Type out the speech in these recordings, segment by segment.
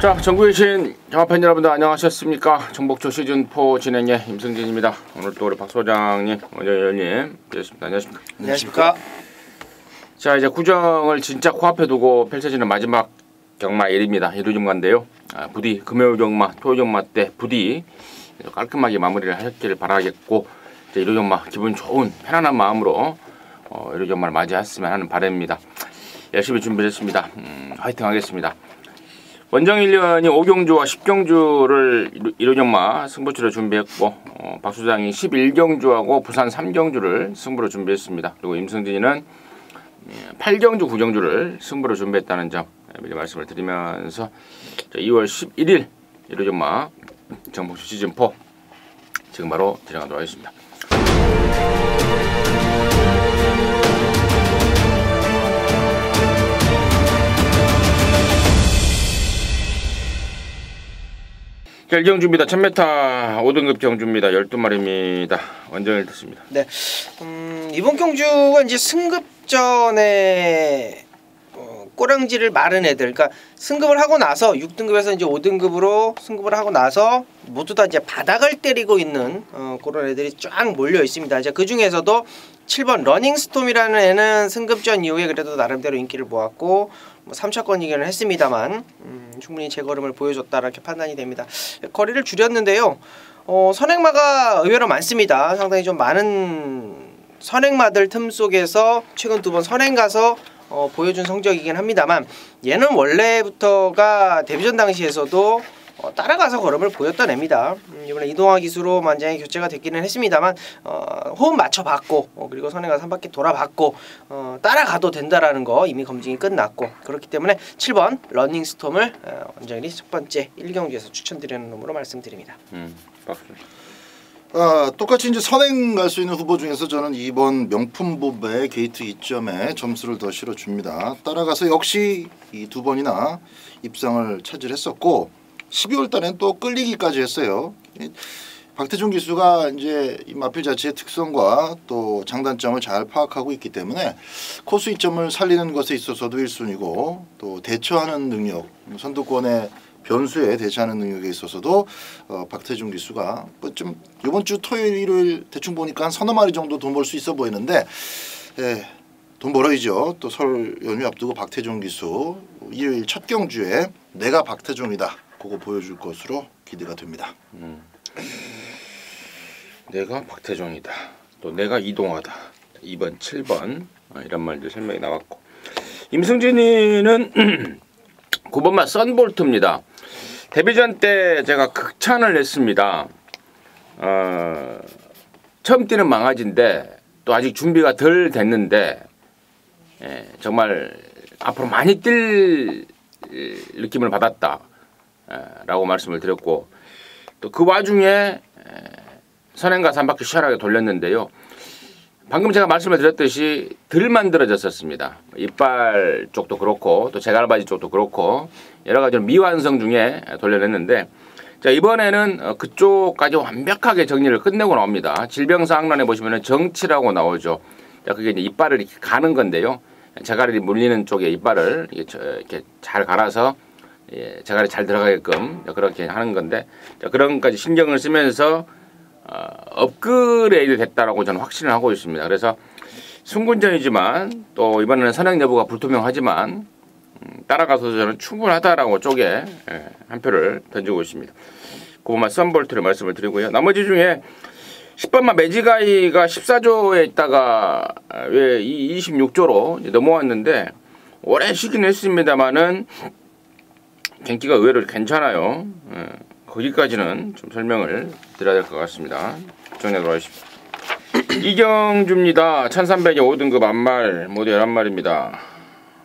자, 전국에 계신 경마팬 여러분들 안녕하셨습니까? 정복조 시즌4 진행의 임승진입니다. 오늘 또 우리 박 소장님, 원장님 되셨습니다. 안녕하십니까? 안녕하십니까? 자, 이제 구정을 진짜 코앞에 두고 펼쳐지는 마지막 경마일입니다. 1호경마인데요. 부디 금요일 경마, 토요일 경마 때 부디 깔끔하게 마무리를 하셨기를 바라겠고, 이제 1호경마 기분 좋은 편안한 마음으로 1호경마를 맞이했으면 하는 바람입니다. 열심히 준비했습니다. 화이팅 하겠습니다. 원정일련이 5경주와 10경주를 1호경마 승부처로 준비했고, 박 소장이 11경주하고 부산 3경주를 승부로 준비했습니다. 그리고 임승진이는 8경주, 9경주를 승부로 준비했다는 점 미리 말씀을 드리면서 2월 11일 1호경마 정복조 시즌4 지금 바로 진행하도록 하겠습니다. 결경주입니다. 1000m 5등급 경주입니다. 12마리입니다. 원정일 듣습니다. 네, 이번 경주가 이제 승급전에 꼬랑지를 마른 애들, 그러니까 승급을 하고 나서 6등급에서 이제 5등급으로 승급을 하고 나서 모두 다 이제 바닥을 때리고 있는 그런 애들이 쫙 몰려 있습니다. 이제 그 중에서도 7번 러닝스톰이라는 애는 승급전 이후에 그래도 나름대로 인기를 모았고 뭐 3차권이기는 했습니다만 충분히 제 걸음을 보여줬다 이렇게 판단이 됩니다. 거리를 줄였는데요. 선행마가 의외로 많습니다. 상당히 좀 많은 선행마들 틈 속에서 최근 2번 선행 가서 보여준 성적이긴 합니다만, 얘는 원래부터가 데뷔전 당시에서도 따라가서 걸음을 보였던 애입니다. 이번에 이동화 기수로 만장에 교체가 됐기는 했습니다만 호흡 맞춰봤고 그리고 선행가서 한 바퀴 돌아봤고 따라가도 된다라는 거 이미 검증이 끝났고, 그렇기 때문에 7번 러닝스톰을 원장님이 첫 번째 1경주에서 추천드리는 놈으로 말씀드립니다. 똑같이 이제 선행 갈 수 있는 후보 중에서 저는 2번 명품보배 게이트 2점에 점수를 더 실어줍니다. 따라가서 역시 이 2번이나 입상을 차지했었고 12월 달엔 또 끌리기까지 했어요. 박태준 기수가 이제 이 마필 자체의 특성과 또 장단점을 잘 파악하고 있기 때문에 코스 이점을 살리는 것에 있어서도 1순위고, 또 대처하는 능력, 선두권의 변수에 대처하는 능력에 있어서도 박태준 기수가 좀 이번 주 토요일 일요일 대충 보니까 한 서너 마리 정도 돈 벌 수 있어 보이는데, 돈 벌어야죠. 또 설 연휴 앞두고 박태준 기수 일요일 첫 경주에 내가 박태준이다 그거 보여줄 것으로 기대가 됩니다. 내가 박태종이다, 또 내가 이동하다, 2번 7번 이런 말들 설명이 나왔고, 임승진이는 9번만 썬볼트입니다. 데뷔전 때 제가 극찬을 했습니다. 처음 뛰는 망아지인데 또 아직 준비가 덜 됐는데 정말 앞으로 많이 뛸 느낌을 받았다 라고 말씀을 드렸고, 또 그 와중에 선행가서 한 바퀴 시원하게 돌렸는데요. 방금 제가 말씀을 드렸듯이 덜 만들어졌었습니다. 이빨 쪽도 그렇고 또 제갈바지 쪽도 그렇고 여러 가지 미완성 중에 돌려냈는데, 자, 이번에는 그쪽까지 완벽하게 정리를 끝내고 나옵니다. 질병사항란에 보시면 정치라고 나오죠. 자, 그게 이제 이빨을 이렇게 가는 건데요. 제갈이 물리는 쪽에 이빨을 이렇게 잘 갈아서 제갈이 잘 들어가게끔 그렇게 하는 건데, 자, 그런 것까지 신경을 쓰면서 업그레이드 됐다라고 저는 확신을 하고 있습니다. 그래서 승군전이지만 또 이번에는 선행 여부가 불투명하지만 따라가서 저는 충분하다라고 쪽에 한 표를 던지고 있습니다. 그것만 썬볼트를 말씀을 드리고요. 나머지 중에 10번만 매지가이가 14조에 있다가 왜 26조로 넘어왔는데 오래 쉬긴 했습니다만은 경기가 의외로 괜찮아요. 거기까지는 좀 설명을 드려야 될 것 같습니다. 정리하도록 하겠습니다. 이경주입니다. 1300에 5등급 암말 모두 11마리입니다.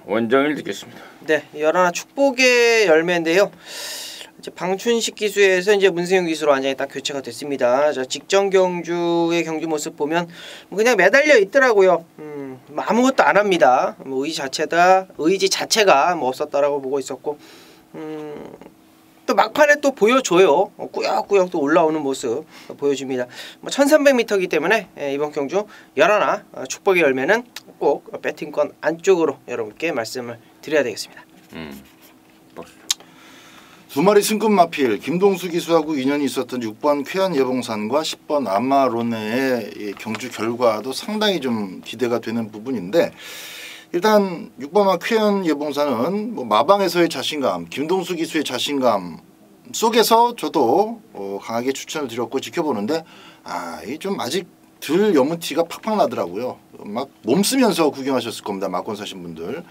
원정일 듣겠습니다. 네, 11 축복의 열매인데요. 이제 방춘식 기수에서 이제 문세윤 기수로 완전히 딱 교체가 됐습니다. 자, 직전 경주의 경주 모습 보면 그냥 매달려 있더라고요. 아무것도 안 합니다. 뭐 의지 자체가 뭐 없었다라고 보고 있었고, 또 막판에 또 보여줘요. 꾸역꾸역 또 올라오는 모습 보여줍니다. 뭐 1300m이기 때문에 이번 경주 11 축복의 열매는 꼭 배팅권 안쪽으로 여러분께 말씀을 드려야 되겠습니다. 두 마리 승급 마필 김동수 기수하고 인연이 있었던 6번 쾌한 예봉산과 10번 아마로네의 경주 결과도 상당히 좀 기대가 되는 부분인데 일단 6번 쾌한 예봉산은 뭐 마방에서의 자신감, 김동수 기수의 자신감 속에서 저도 강하게 추천을 드렸고 지켜보는데 이 좀 아직 덜 여문티가 팍팍 나더라고요. 막 몸쓰면서 구경하셨을 겁니다. 막권 사신 분들.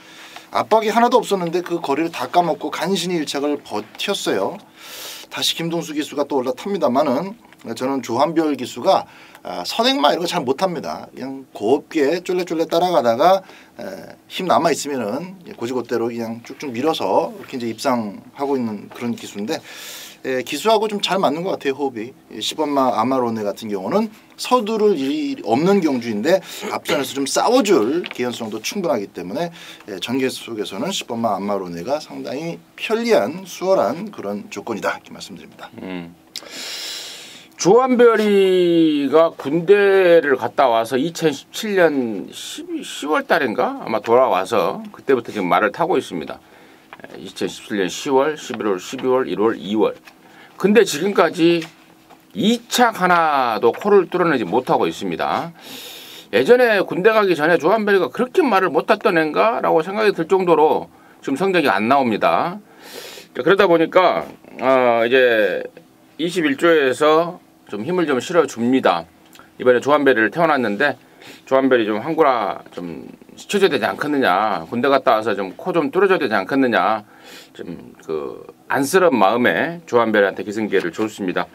압박이 하나도 없었는데 그 거리를 다 까먹고 간신히 1착을 버텼어요. 다시 김동수 기수가 또 올라탑니다만은 저는 조한별 기수가 선행마 이런 거 잘 못합니다. 그냥 곱게 쫄래쫄래 따라가다가 힘 남아 있으면은 고지고대로 그냥 쭉쭉 밀어서 이렇게 이제 입상하고 있는 그런 기수인데 기수하고 좀 잘 맞는 것 같아요. 호흡이. 10번마 아마로네 같은 경우는 서두를 일이 없는 경주인데 앞선에서 좀 싸워줄 개연성도 충분하기 때문에 전개 속에서는 10번마 아마로네가 상당히 편리한 수월한 그런 조건이다 이렇게 말씀드립니다. 조한별이가 군대를 갔다 와서 2017년 10월 달인가 아마 돌아와서 그때부터 지금 말을 타고 있습니다. 2017년 10월, 11월, 12월, 1월, 2월. 근데 지금까지 2착 하나도 코를 뚫어내지 못하고 있습니다. 예전에 군대 가기 전에 조한별이가 그렇게 말을 못했던 애인가? 라고 생각이 들 정도로 지금 성적이 안 나옵니다. 그러다 보니까 이제 21조에서 좀 힘을 좀 실어줍니다. 이번에 조한별이를 태어났는데 조한별이 좀 한구라 좀 시켜줘야 되지 않겠느냐. 군대 갔다 와서 좀 코 좀 뚫어줘야 되지 않겠느냐. 좀 그 안쓰러운 마음에 조한별이한테 기승기회를 줬습니다.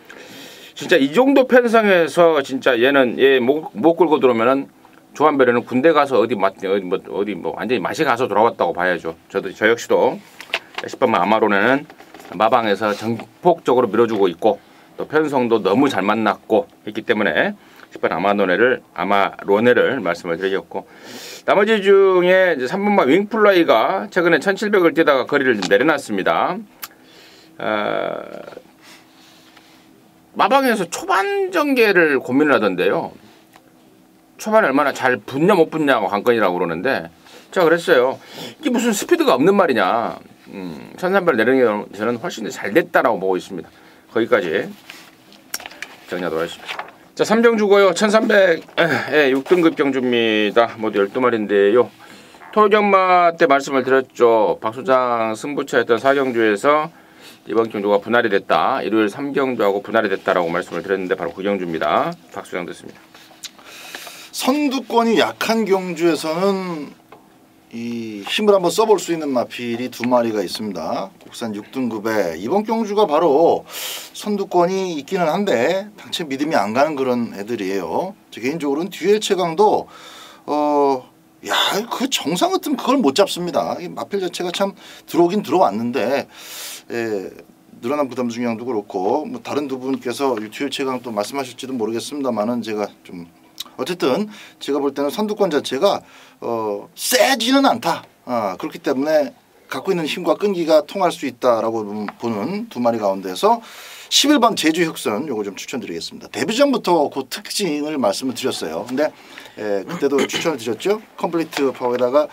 진짜 이 정도 편성에서 진짜 얘는 얘 못 끌고 들어오면은 조한별이는 군대 가서 어디 완전히 맛이 가서 돌아왔다고 봐야죠. 저 역시도 10번만 아마로네는 마방에서 전폭적으로 밀어주고 있고 또 편성도 너무 잘 만났고 했기 때문에 10번 아마로네를 말씀을 드렸고 나머지 중에 이제 3번마 윙플라이가 최근에 1700을 뛰다가 거리를 좀 내려놨습니다. 마방에서 초반 전개를 고민을 하던데요. 초반에 얼마나 잘 붙냐 못 붙냐고 관건이라고 그러는데 제가 그랬어요. 이게 무슨 스피드가 없는 말이냐. 1300 내리는 게 저는 훨씬 더 잘 됐다라고 보고 있습니다. 거기까지 정리하도록 하겠습니다. 자, 3경주고요. 1300에 6등급 경주입니다. 모두 12마리인데요. 토경마 때 말씀을 드렸죠. 박 소장 승부처였던 4경주에서 이번 경주가 분할이 됐다. 일요일 3경주하고 분할이 됐다라고 말씀을 드렸는데 바로 그 경주입니다. 박 소장 듣습니다. 선두권이 약한 경주에서는 이 힘을 한번 써볼 수 있는 마필이 두 마리가 있습니다. 국산 6등급에 이번 경주가 바로 선두권이 있기는 한데 당체 믿음이 안 가는 그런 애들이에요. 저 개인적으로는 듀엘 최강도 그 정상 같으면 그걸 못 잡습니다. 이 마필 자체가 참 들어오긴 들어왔는데 늘어난 부담 중량도 그렇고 뭐 다른 두 분께서 듀엘 최강 또 말씀하실지도 모르겠습니다만은 제가 좀 어쨌든 제가 볼 때는 선두권 자체가 세지는 않다. 그렇기 때문에 갖고 있는 힘과 끈기가 통할 수 있다라고 보는 두 마리 가운데서 11번 제주 흑선 요거 좀 추천드리겠습니다. 데뷔 전부터 그 특징을 말씀을 드렸어요. 근데 그때도 추천을 드렸죠. 컴플리트 파워에다가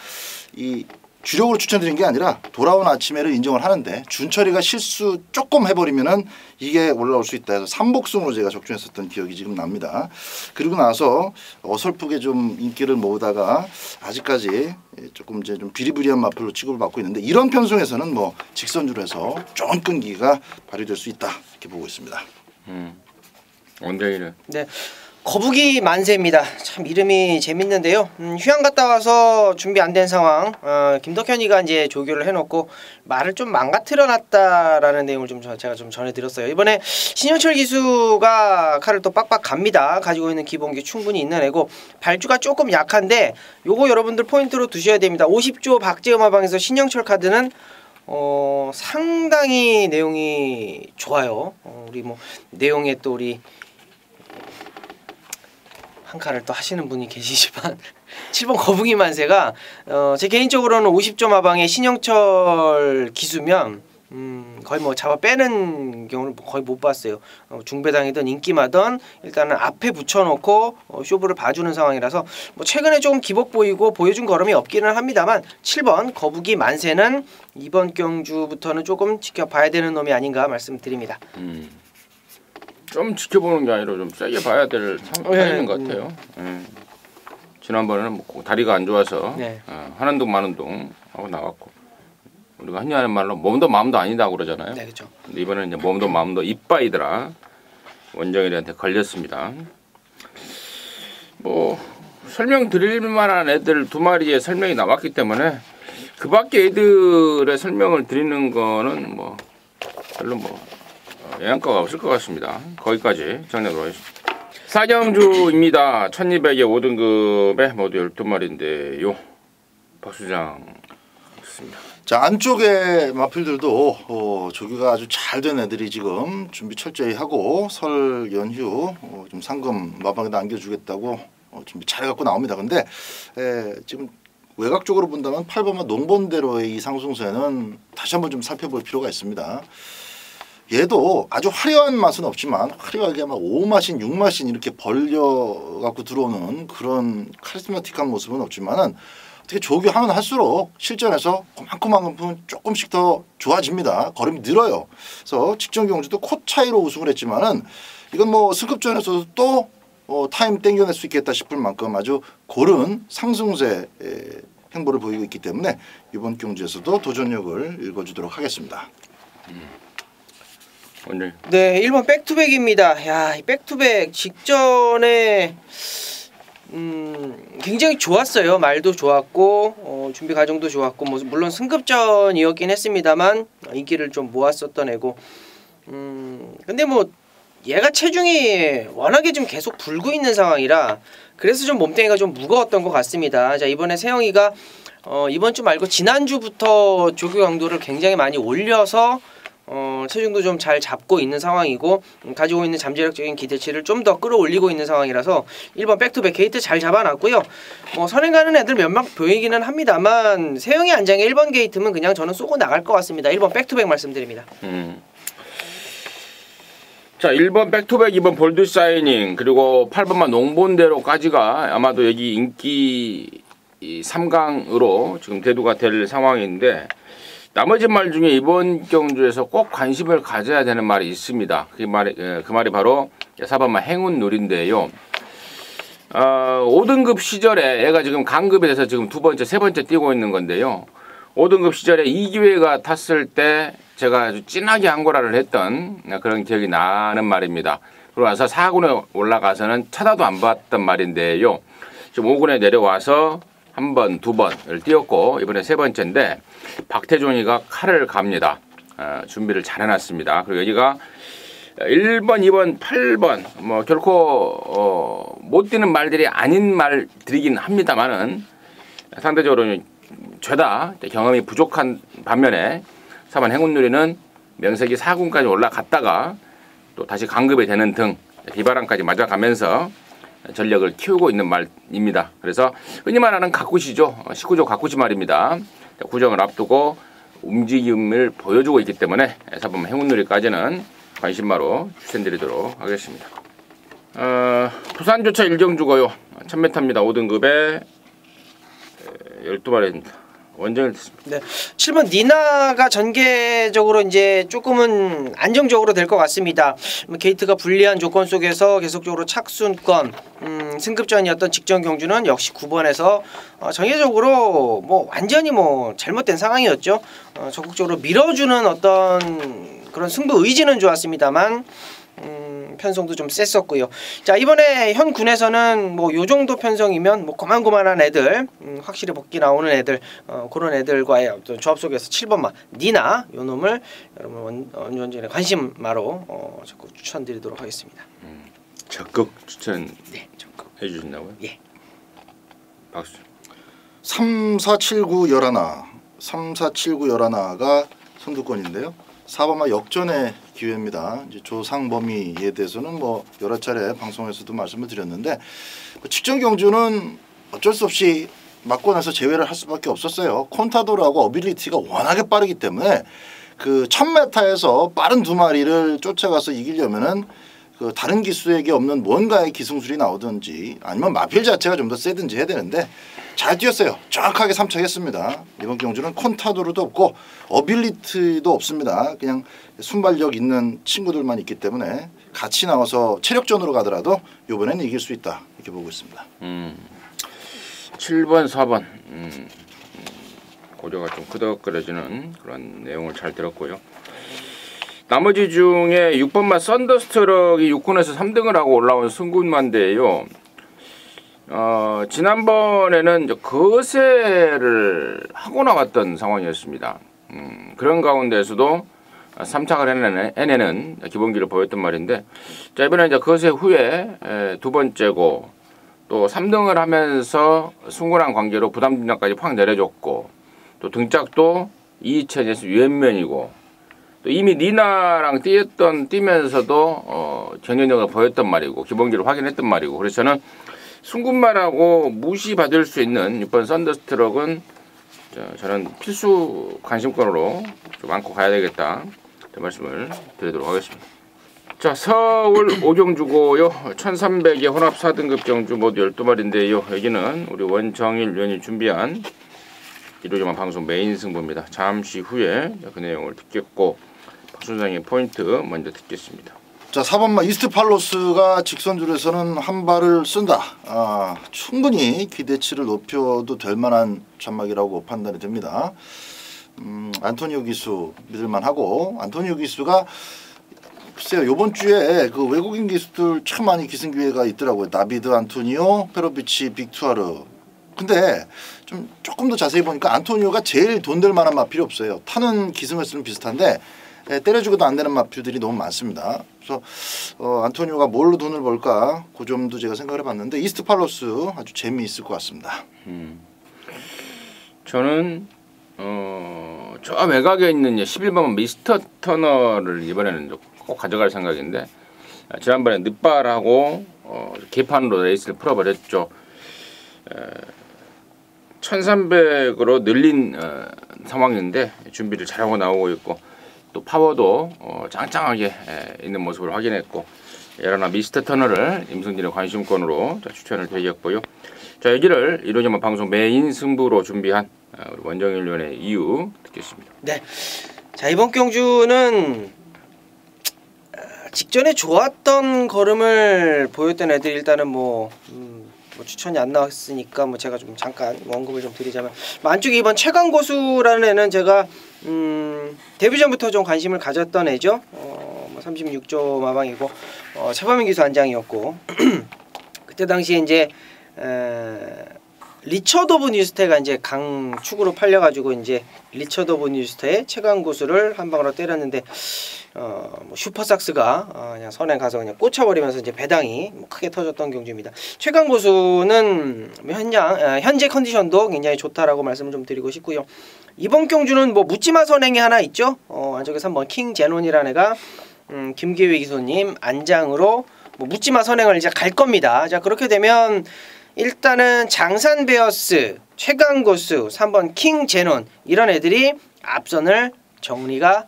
이 주력으로 추천드린 게 아니라 돌아온 아침에를 인정을 하는데 준철이가 실수 조금 해버리면은 이게 올라올 수 있다 해서 삼복승으로 제가 적중했었던 기억이 지금 납니다. 그리고 나서 어설프게 좀 인기를 모으다가 아직까지 조금 이제 좀 비리비리한 마필로 취급을 받고 있는데 이런 편성에서는 뭐 직선주로 해서 좋은 끈기가 발휘될 수 있다 이렇게 보고 있습니다. 원장이는 네. 거북이 만세입니다. 참 이름이 재밌는데요. 휴양 갔다 와서 준비 안 된 상황. 김덕현이가 이제 조교를 해놓고 말을 좀 망가뜨려 놨다라는 내용을 좀 제가 좀 전해드렸어요. 이번에 신현철 기수가 칼을 또 빡빡 갑니다. 가지고 있는 기본기 충분히 있는 애고 발주가 조금 약한데 요거 여러분들 포인트로 두셔야 됩니다. 50조 박재음화방에서 신영철 카드는 상당히 내용이 좋아요. 우리 뭐 내용에 또 우리 한 칸을 또 하시는 분이 계시지만 7번 거북이 만세가 제 개인적으로는 50조 마방의 신영철 기수면 거의 뭐 잡아 빼는 경우를 거의 못 봤어요. 중배당이든 인기마든 일단은 앞에 붙여놓고 쇼부를 봐주는 상황이라서 뭐 최근에 좀 기복 보이고 보여준 걸음이 없기는 합니다만 7번 거북이 만세는 이번 경주부터는 조금 지켜봐야 되는 놈이 아닌가 말씀드립니다. 좀 지켜보는 게 아니라 좀 세게 봐야 될 상황인 것 같아요. 지난번에는 뭐 다리가 안 좋아서 네. 한운동 만운동 하고 나갔고 우리가 흔히 하는 말로 몸도 마음도 아니다 그러잖아요. 네, 그렇죠. 근데 이번에는 이제 몸도 마음도 이빠이더라 원정일이한테 걸렸습니다. 뭐 설명드릴 만한 애들 2마리의 설명이 나왔기 때문에 그 밖에 애들의 설명을 드리는 거는 뭐 별로 뭐 영향가가 없을 것 같습니다. 거기까지 정리하도록 하겠습니다. 사경주입니다. 1200에 5등급에 모두 12마리인데요. 박수장 좋습니다. 자, 안쪽에 마필들도 조기가 아주 잘 된 애들이 지금 준비 철저히 하고 설 연휴 좀 상금 마방에다 안겨주겠다고 준비 잘 갖고 나옵니다. 근데 지금 외곽적으로 본다면 8번만 농번대로의 이 상승세는 다시 한번 좀 살펴볼 필요가 있습니다. 얘도 아주 화려한 맛은 없지만 화려하게 막 5마신 6마신 이렇게 벌려 갖고 들어오는 그런 카리스마틱한 모습은 없지만은 어떻게 조교하면 할수록 실전에서 그만큼만 조금씩 더 좋아집니다. 걸음이 늘어요. 그래서 직전 경주도 코 차이로 우승을 했지만은 이건 뭐 승급전에서도 또 타임 땡겨낼 수 있겠다 싶을 만큼 아주 고른 상승세 행보를 보이고 있기 때문에 이번 경주에서도 도전력을 읽어주도록 하겠습니다. 네, 1번 백투백입니다. 야, 이 백투백 직전에 굉장히 좋았어요. 말도 좋았고 준비 과정도 좋았고 뭐 물론 승급전이었긴 했습니다만 인기를 좀 모았었던 애고 근데 뭐 얘가 체중이 워낙에 좀 계속 불고 있는 상황이라 그래서 좀 몸뚱이가 좀 무거웠던 것 같습니다. 자, 이번에 세영이가 이번 주 말고 지난주부터 조교 강도를 굉장히 많이 올려서 체중도 좀 잘 잡고 있는 상황이고 가지고 있는 잠재력적인 기대치를 좀 더 끌어올리고 있는 상황이라서 1번 백투백 게이트 잘 잡아놨고요. 뭐 선행 가는 애들 몇 명 보이기는 합니다만 세영이 안장에 1번 게이트면 그냥 저는 쏘고 나갈 것 같습니다. 1번 백투백 말씀드립니다. 자, 1번 백투백, 2번 볼드 사이닝 그리고 8번만 농본대로까지가 아마도 여기 인기 3강으로 지금 대두가 될 상황인데 나머지 말 중에 이번 경주에서 꼭 관심을 가져야 되는 말이 있습니다. 그 말이 바로 4번만 행운놀인데요. 5등급 시절에 얘가 지금 강급이 돼서 지금 2번째, 3번째 뛰고 있는 건데요. 5등급 시절에 이기회가 탔을 때 제가 아주 진하게 항고라를 했던 그런 기억이 나는 말입니다. 그러고 나서 4군에 올라가서는 쳐다도 안 봤던 말인데요. 지금 5군에 내려와서 한 번, 2번을 뛰었고 이번에 3번째인데 박태종이가 칼을 갑니다. 준비를 잘 해놨습니다. 그리고 여기가 1번, 2번, 8번 뭐 결코 못 뛰는 말들이 아닌 말들이긴 합니다만은 상대적으로 죄다 경험이 부족한 반면에 4번 행운누리는 명색이 4군까지 올라갔다가 또 다시 강급이 되는 등 비바람까지 맞아가면서 전력을 키우고 있는 말입니다. 그래서 흔히 말하는 가꾸시죠. 19조 가꾸시 말입니다. 구정을 앞두고 움직임을 보여주고 있기 때문에 4번 행운누리까지는 관심마로 추천드리도록 하겠습니다. 부산조차 일정주고요. 1000m입니다. 5등급에 12마리입니다. 원정일 됐습니다. 네, 7번 니나가 전개적으로 이제 조금은 안정적으로 될 것 같습니다. 게이트가 불리한 조건 속에서 계속적으로 착순권, 승급전이었던 직전 경주는 역시 9번에서 전개적으로 뭐 완전히 뭐 잘못된 상황이었죠. 적극적으로 밀어주는 어떤 그런 승부 의지는 좋았습니다만 편성도 좀 셌었고요. 자, 이번에 현 군에서는 뭐 요 정도 편성이면 뭐 고만고만한 애들, 확실히 복귀 나오는 애들, 그런 애들과의 어떤 조합 속에서 7번마 니나 요 놈을 여러분 원전에 관심마로 적극 추천드리도록 하겠습니다. 적극 추천 네, 적극 해주신다고요? 예. 박수. 3479 열하나 3479 열하나가 선두권인데요. 4번마 역전의 기회입니다. 이제 조상범위에 대해서는 뭐 여러 차례 방송에서도 말씀을 드렸는데 직전 경주는 어쩔 수 없이 막고 나서 제외를 할 수밖에 없었어요. 콘타도르하고 어빌리티가 워낙에 빠르기 때문에 그 1000m에서 빠른 두 마리를 쫓아가서 이기려면은 그 다른 기수에게 없는 뭔가의 기승술이 나오든지 아니면 마필 자체가 좀 더 세든지 해야 되는데 잘 뛰었어요. 정확하게 삼착했습니다. 이번 경주는 콘타도르도 없고 어빌리티도 없습니다. 그냥 순발력 있는 친구들만 있기 때문에 같이 나와서 체력전으로 가더라도 이번에는 이길 수 있다 이렇게 보고 있습니다. 7번, 4번 고려가 좀 끄덕거려지는 그런 내용을 잘 들었고요. 나머지 중에 6번마 썬더스트럭이 6군에서 3등을 하고 올라온 승군만대예요. 지난번에는 이제 거세를 하고 나왔던 상황이었습니다. 그런 가운데서도 3착을 해내는 기본기를 보였던 말인데, 자 이번에 이제 거세 후에 두 번째고 또 3등을 하면서 승군한 관계로 부담 진단까지 확 내려줬고 또 등짝도 2차전에서 유연면이고 또 이미 니나랑 뛰면서도 경쟁력을 보였던 말이고 기본기를 확인했던 말이고, 그래서 저는 승군만하고 무시받을 수 있는 6번 썬더스트럭은 저는 필수 관심권으로 좀 안고 가야 되겠다 그 말씀을 드리도록 하겠습니다. 자, 서울 5경주고요. 1300의 혼합 4등급 경주 모두 12마리인데요. 여기는 우리 원정일 위원이 준비한 일요일만 방송 메인 승부입니다. 잠시 후에 그 내용을 듣겠고 박순상의 포인트 먼저 듣겠습니다. 자, 4번마 이스트팔로스가 직선줄에서는 한 발을 쓴다. 충분히 기대치를 높여도 될 만한 전막이라고 판단이 됩니다. 안토니오 기수 믿을만하고, 안토니오 기수가 글쎄요, 요번 주에 그 외국인 기수들 참 많이 기승 기회가 있더라고요. 나비드 안토니오, 페로비치, 빅투아르. 근데 좀 조금 더 자세히 보니까 안토니오가 제일 돈 될 만한 마필이 없어요. 타는 기승을 쓰는 비슷한데 때려주고도 안 되는 마필들이 너무 많습니다. 그래서 안토니오가 뭘로 돈을 벌까 그 점도 제가 생각을 해봤는데 이스트팔로스 아주 재미있을 것 같습니다. 저는 저 외곽에 있는 11번 미스터 터널을 이번에는 꼭 가져갈 생각인데, 지난번에 늦발하고 개판으로 레이스를 풀어버렸죠. 1300으로 늘린 상황인데 준비를 잘하고 나오고 있고 또 파워도 짱짱하게 있는 모습을 확인했고, 여러나 미스터 터널을 임승진의 관심권으로 추천을 드렸고요. 자, 여기를 이루어지는 방송 메인 승부로 준비한 우리 원정일 위원의 이유 듣겠습니다. 네, 자 이번 경주는 직전에 좋았던 걸음을 보였던 애들 일단은 뭐 추천이 안 나왔으니까 뭐 제가 좀 잠깐 언급을 좀 드리자면, 안쪽에 이번 최강고수라는 애는 제가 데뷔 전부터 좀 관심을 가졌던 애죠. 36조 마방이고 최범인 기수 안장이었고 그때 당시에 이제 리처드 오브 뉴스테가 이제 강축으로 팔려가지고 이제 리처드 오브 뉴스테의 최강고수를 한 방으로 때렸는데 뭐 슈퍼삭스가 그냥 선에 가서 그냥 꽂혀버리면서 이제 배당이 크게 터졌던 경주입니다. 최강고수는 현재 컨디션도 굉장히 좋다라고 말씀을 좀 드리고 싶고요. 이번 경주는 뭐 묻지마 선행이 하나 있죠. 안쪽에 3번 킹 제논이라는 애가 김기회 기수님 안장으로 뭐 묻지마 선행을 이제 갈 겁니다. 자, 그렇게 되면 일단은 장산베어스, 최강고수, 3번 킹 제논 이런 애들이 앞선을 정리가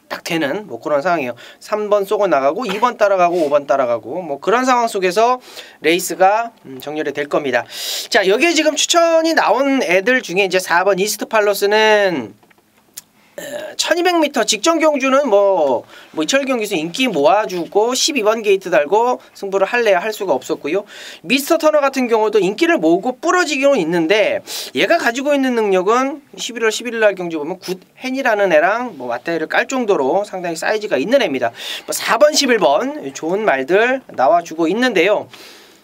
딱 되는 뭐 그런 상황이에요. 3번 쏘고 나가고 2번 따라가고 5번 따라가고 뭐 그런 상황 속에서 레이스가 정렬이 될 겁니다. 자, 여기에 지금 추천이 나온 애들 중에 이제 4번 이스트팔로스는 1200m 직전 경주는 뭐 이철경 기수 인기 모아주고 12번 게이트 달고 승부를 할래야 할 수가 없었고요. 미스터 터너 같은 경우도 인기를 모으고 부러지기는 있는데 얘가 가지고 있는 능력은 11월 11일 날 경주 보면 굿헨이라는 애랑 뭐 맞대를 깔 정도로 상당히 사이즈가 있는 애입니다. 4번 11번 좋은 말들 나와주고 있는데요.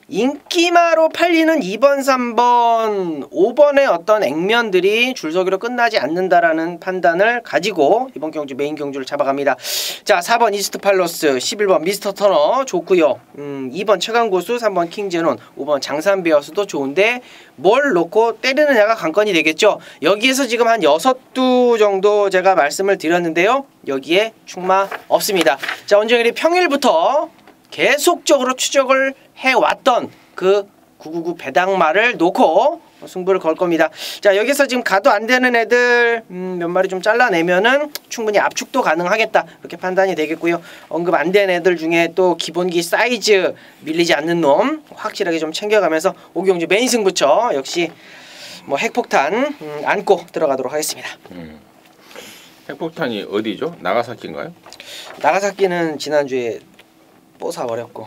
인기마로 팔리는 2번, 3번, 5번의 어떤 액면들이 줄서기로 끝나지 않는다라는 판단을 가지고 이번 경주 메인 경주를 잡아갑니다. 자, 4번 이스트팔로스, 11번 미스터 터너 좋고요. 2번 최강고수, 3번 킹제논, 5번 장산베어스도 좋은데 뭘 놓고 때리느냐가 관건이 되겠죠. 여기에서 지금 한 6두 정도 제가 말씀을 드렸는데요. 여기에 충마 없습니다. 자, 원정일이 평일부터 계속적으로 추적을 해왔던 그 999 배당말을 놓고 승부를 걸 겁니다. 자, 여기서 지금 가도 안 되는 애들 몇 마리 좀 잘라내면은 충분히 압축도 가능하겠다 이렇게 판단이 되겠고요. 언급 안 된 애들 중에 또 기본기 사이즈 밀리지 않는 놈 확실하게 좀 챙겨가면서 오경주 메인 승부처 역시 뭐 핵폭탄 안고 들어가도록 하겠습니다. 핵폭탄이 어디죠? 나가사키인가요? 나가사키는 지난주에 뽀사버렸고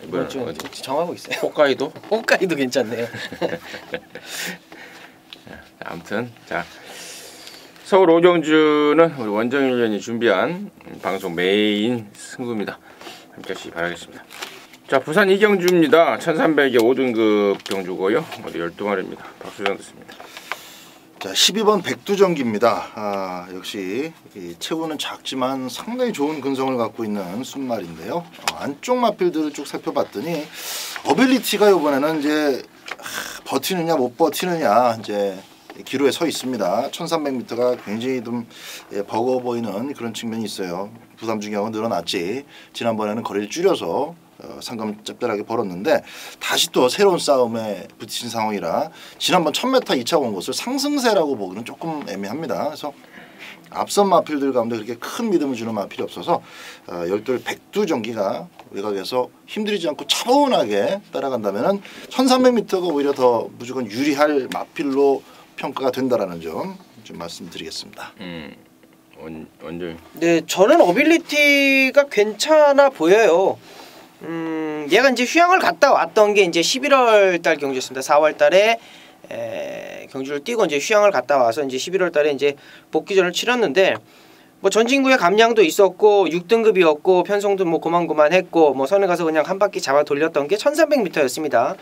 이번엔 좀 어디? 정하고 있어요. 홋카이도? 홋카이도 괜찮네요. 아무튼 자 서울 오경주는 우리 원정일 위원이 준비한 방송 메인 승부입니다. 함께 하시기 바라겠습니다. 자 부산 이경주입니다. 1300의 5등급 경주고요. 모두 12마리입니다. 박수장 듣습니다. 자 12번 백두전기입니다. 역시 이 체구는 작지만 상당히 좋은 근성을 갖고 있는 순말인데요. 안쪽 마필들을 쭉 살펴봤더니 어빌리티가 이번에는 이제 버티느냐 못 버티느냐 이제 기로에 서 있습니다. 1300m가 굉장히 좀 버거워 보이는 그런 측면이 있어요. 부담 중요한 건 늘어났지. 지난번에는 거리를 줄여서 상금 짭짤하게 벌었는데 다시 또 새로운 싸움에 부딪힌 상황이라 지난번 1000m 2차 온 것을 상승세라고 보기는 조금 애매합니다. 그래서 앞선 마필들 가운데 그렇게 큰 믿음을 주는 마필이 없어서 열돌 백두전기가 외곽에서 힘들이지 않고 차분하게 따라간다면은 1300m가 오히려 더 무조건 유리할 마필로 평가가 된다라는 점 좀 말씀드리겠습니다. 원정. 네, 저는 어빌리티가 괜찮아 보여요. 얘가 이제 휴양을 갔다 왔던 게 이제 11월 달 경주였습니다. 4월 달에 경주를 뛰고 이제 휴양을 갔다 와서 이제 11월 달에 이제 복귀전을 치렀는데 뭐 전진구의 감량도 있었고 6등급이었고 편성도 뭐 고만고만했고 뭐 선에 가서 그냥 한 바퀴 잡아 돌렸던 게 1300m였습니다.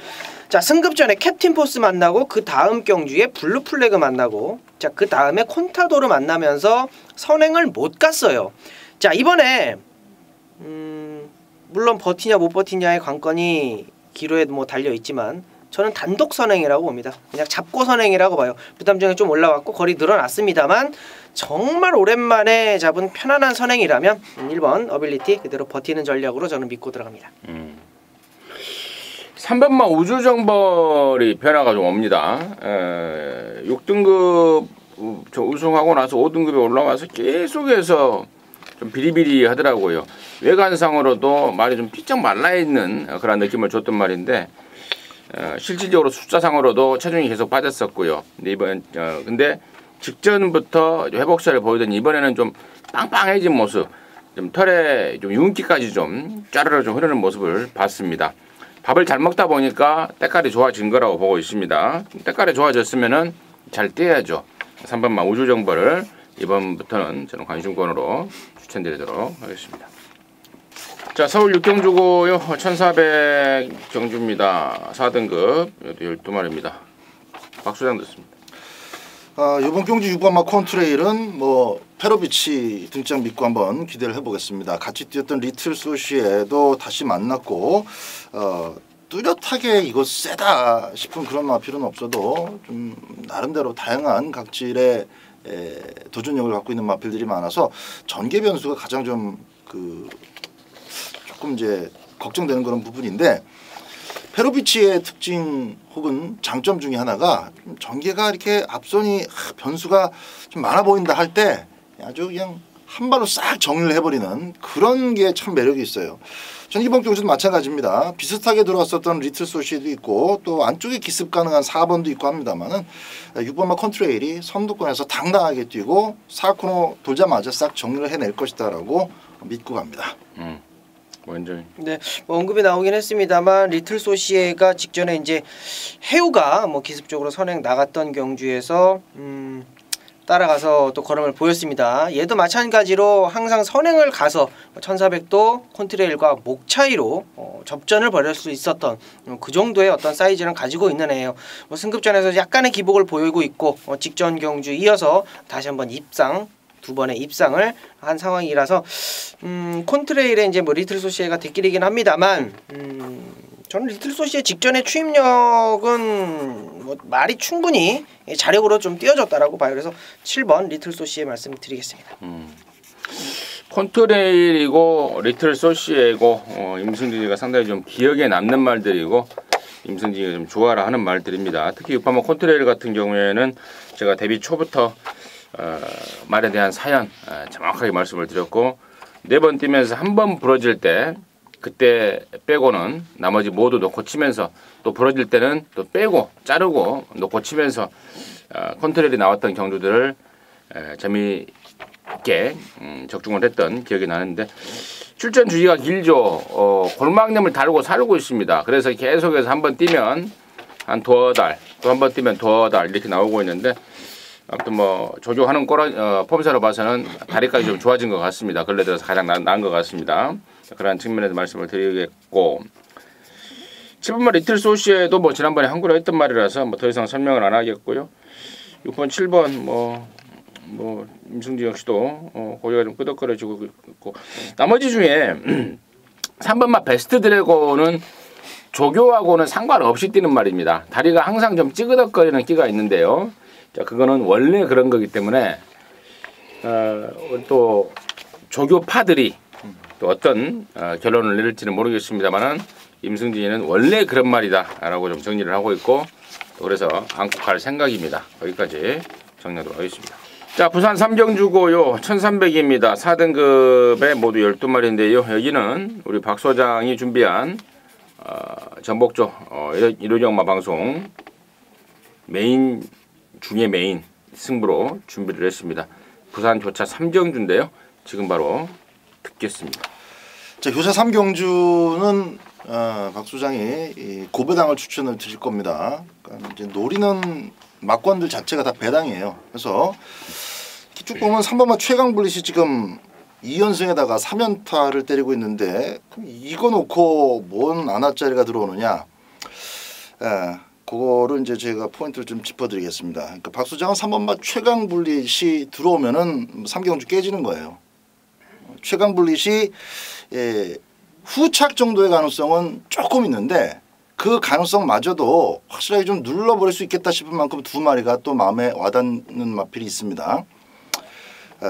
자, 승급전에 캡틴 포스 만나고 그 다음 경주에 블루 플래그 만나고 자, 그 다음에 콘타도를 만나면서 선행을 못 갔어요. 자, 이번에 물론 버티냐 못 버티냐의 관건이 기로에 뭐 달려 있지만 저는 단독 선행이라고 봅니다. 그냥 잡고 선행이라고 봐요. 부담점이 좀 올라왔고 거리 늘어났습니다만 정말 오랜만에 잡은 편안한 선행이라면 1번 어빌리티 그대로 버티는 전략으로 저는 믿고 들어갑니다. 3번마 우주정벌이 변화가 좀 옵니다. 6등급 우승하고 나서 5등급에 올라가서 계속해서 좀 비리비리 하더라고요. 외관상으로도 말이 좀 피쩍 말라있는 그런 느낌을 줬던 말인데 실질적으로 숫자상으로도 체중이 계속 빠졌었고요. 근데 직전부터 회복세를 보이더니 이번에는 좀 빵빵해진 모습, 좀 털에 좀 윤기까지 좀 짜르르 좀 흐르는 모습을 봤습니다. 밥을 잘 먹다 보니까 때깔이 좋아진 거라고 보고 있습니다. 때깔이 좋아졌으면은 잘 떼야죠. 3번마 우주정벌을 이번부터는 저는 관심권으로 추천드리도록 하겠습니다. 자, 서울 6경주고요. 1400 경주입니다. 4등급 12마리입니다. 박수장 듣습니다. 이번 경주 6번마 콘트레일은 뭐 페로비치 등장 믿고 한번 기대를 해보겠습니다. 같이 뛰었던 리틀 소시에도 다시 만났고 뚜렷하게 이거 세다 싶은 그런 마필은 없어도 좀 나름대로 다양한 각질의 도전력을 갖고 있는 마필들이 많아서 전개 변수가 가장 좀 조금 이제 걱정되는 그런 부분인데 페로비치의 특징 혹은 장점 중에 하나가 전개가 이렇게 앞선이 변수가 좀 많아 보인다 할 때 아주 그냥 한 발로 싹 정리를 해버리는 그런 게 참 매력이 있어요. 전 이번 경주도 마찬가지입니다. 비슷하게 들어왔었던 리틀 소시도 있고 또 안쪽에 기습 가능한 4번도 있고 합니다만은 6번마 컨트레일이 선두권에서 당당하게 뛰고 4코너 돌자마자 싹 정리를 해낼 것이다라고 믿고 갑니다. 완전. 네, 뭐 언급이 나오긴 했습니다만 리틀 소시에가 직전에 이제 해우가 뭐 기습적으로 선행 나갔던 경주에서 따라가서 또 걸음을 보였습니다. 얘도 마찬가지로 항상 선행을 가서 1400도 콘트레일과 목 차이로 접전을 벌일 수 있었던 그 정도의 어떤 사이즈를 가지고 있는 애예요. 뭐 승급전에서 약간의 기복을 보이고 있고 직전 경주 이어서 다시 한번 입상. 두 번의 입상을 한 상황이라서 콘트레일에 이제 뭐 리틀 소시에가 뒷길이긴 합니다만 저는 리틀 소시의 직전의 추임력은 뭐 말이 충분히 자력으로 좀 띄어졌다라고 봐요. 그래서 7번 리틀 소시에 말씀드리겠습니다. 콘트레일이고 리틀 소시에고 임승진이가 상당히 좀 기억에 남는 말들이고 임승진이가 좀 좋아라 하는 말들입니다. 특히 6번번 콘트레일 같은 경우에는 제가 데뷔 초부터 말에 대한 사연 정확하게 말씀을 드렸고 4번 뛰면서 한 번 부러질 때 그때 빼고는 나머지 모두 놓고 치면서 또 부러질 때는 또 빼고 자르고 놓고 치면서 컨트롤이 나왔던 경주들을 재미있게 적중을 했던 기억이 나는데 출전 주기가 길죠. 골막염을 달고 살고 있습니다. 그래서 계속해서 한 번 뛰면 한 두어 달, 또 한 번 뛰면 두어 달 이렇게 나오고 있는데 아무튼 뭐 조교하는 폼사로 봐서는 다리까지 좀 좋아진 것 같습니다. 근래 들어서 가장 나은 것 같습니다. 그런 측면에서 말씀을 드리겠고 7번말 리틀 소시에도 뭐 지난번에 한구로 했던 말이라서 뭐 더 이상 설명을 안 하겠고요. 6번, 7번 뭐 임승진 역시도 고개가 좀 끄덕거려지고 있고 나머지 중에 3번말 베스트 드래곤은 조교하고는 상관없이 뛰는 말입니다. 다리가 항상 좀 찌그덕거리는 끼가 있는데요. 자, 그거는 원래 그런 거기 때문에 또 조교파들이 또 어떤 결론을 내릴지는 모르겠습니다만은 임승진이는 원래 그런 말이다라고 좀 정리를 하고 있고 또 그래서 안고 갈 생각입니다. 여기까지 정리하도록 하겠습니다. 자, 부산 삼경주고요. 1300입니다. 4등급에 모두 12마리인데요. 여기는 우리 박 소장이 준비한 전복조 일요정마 방송 메인 중에 메인 승부로 준비를 했습니다. 부산 교차 삼경주인데요. 지금 바로 듣겠습니다. 자, 교차 삼경주는 박 소장이 고배당을 추천을 드릴 겁니다. 그러니까 이제 노리는 막권들 자체가 다 배당이에요. 그래서 쭉 보면 3번마 최강블릿이 지금 2연승에다가 3연타를 때리고 있는데 그럼 이거 놓고 뭔 안하짜리가 들어오느냐? 그거를 이제 제가 포인트를 좀 짚어드리겠습니다. 그러니까 박 소장은 3번마 최강블릿이 들어오면은 삼경주 깨지는 거예요. 최강블릿이 후착 정도의 가능성은 조금 있는데 그 가능성마저도 확실하게 좀 눌러버릴 수 있겠다 싶은 만큼 두 마리가 또 마음에 와닿는 마필이 있습니다.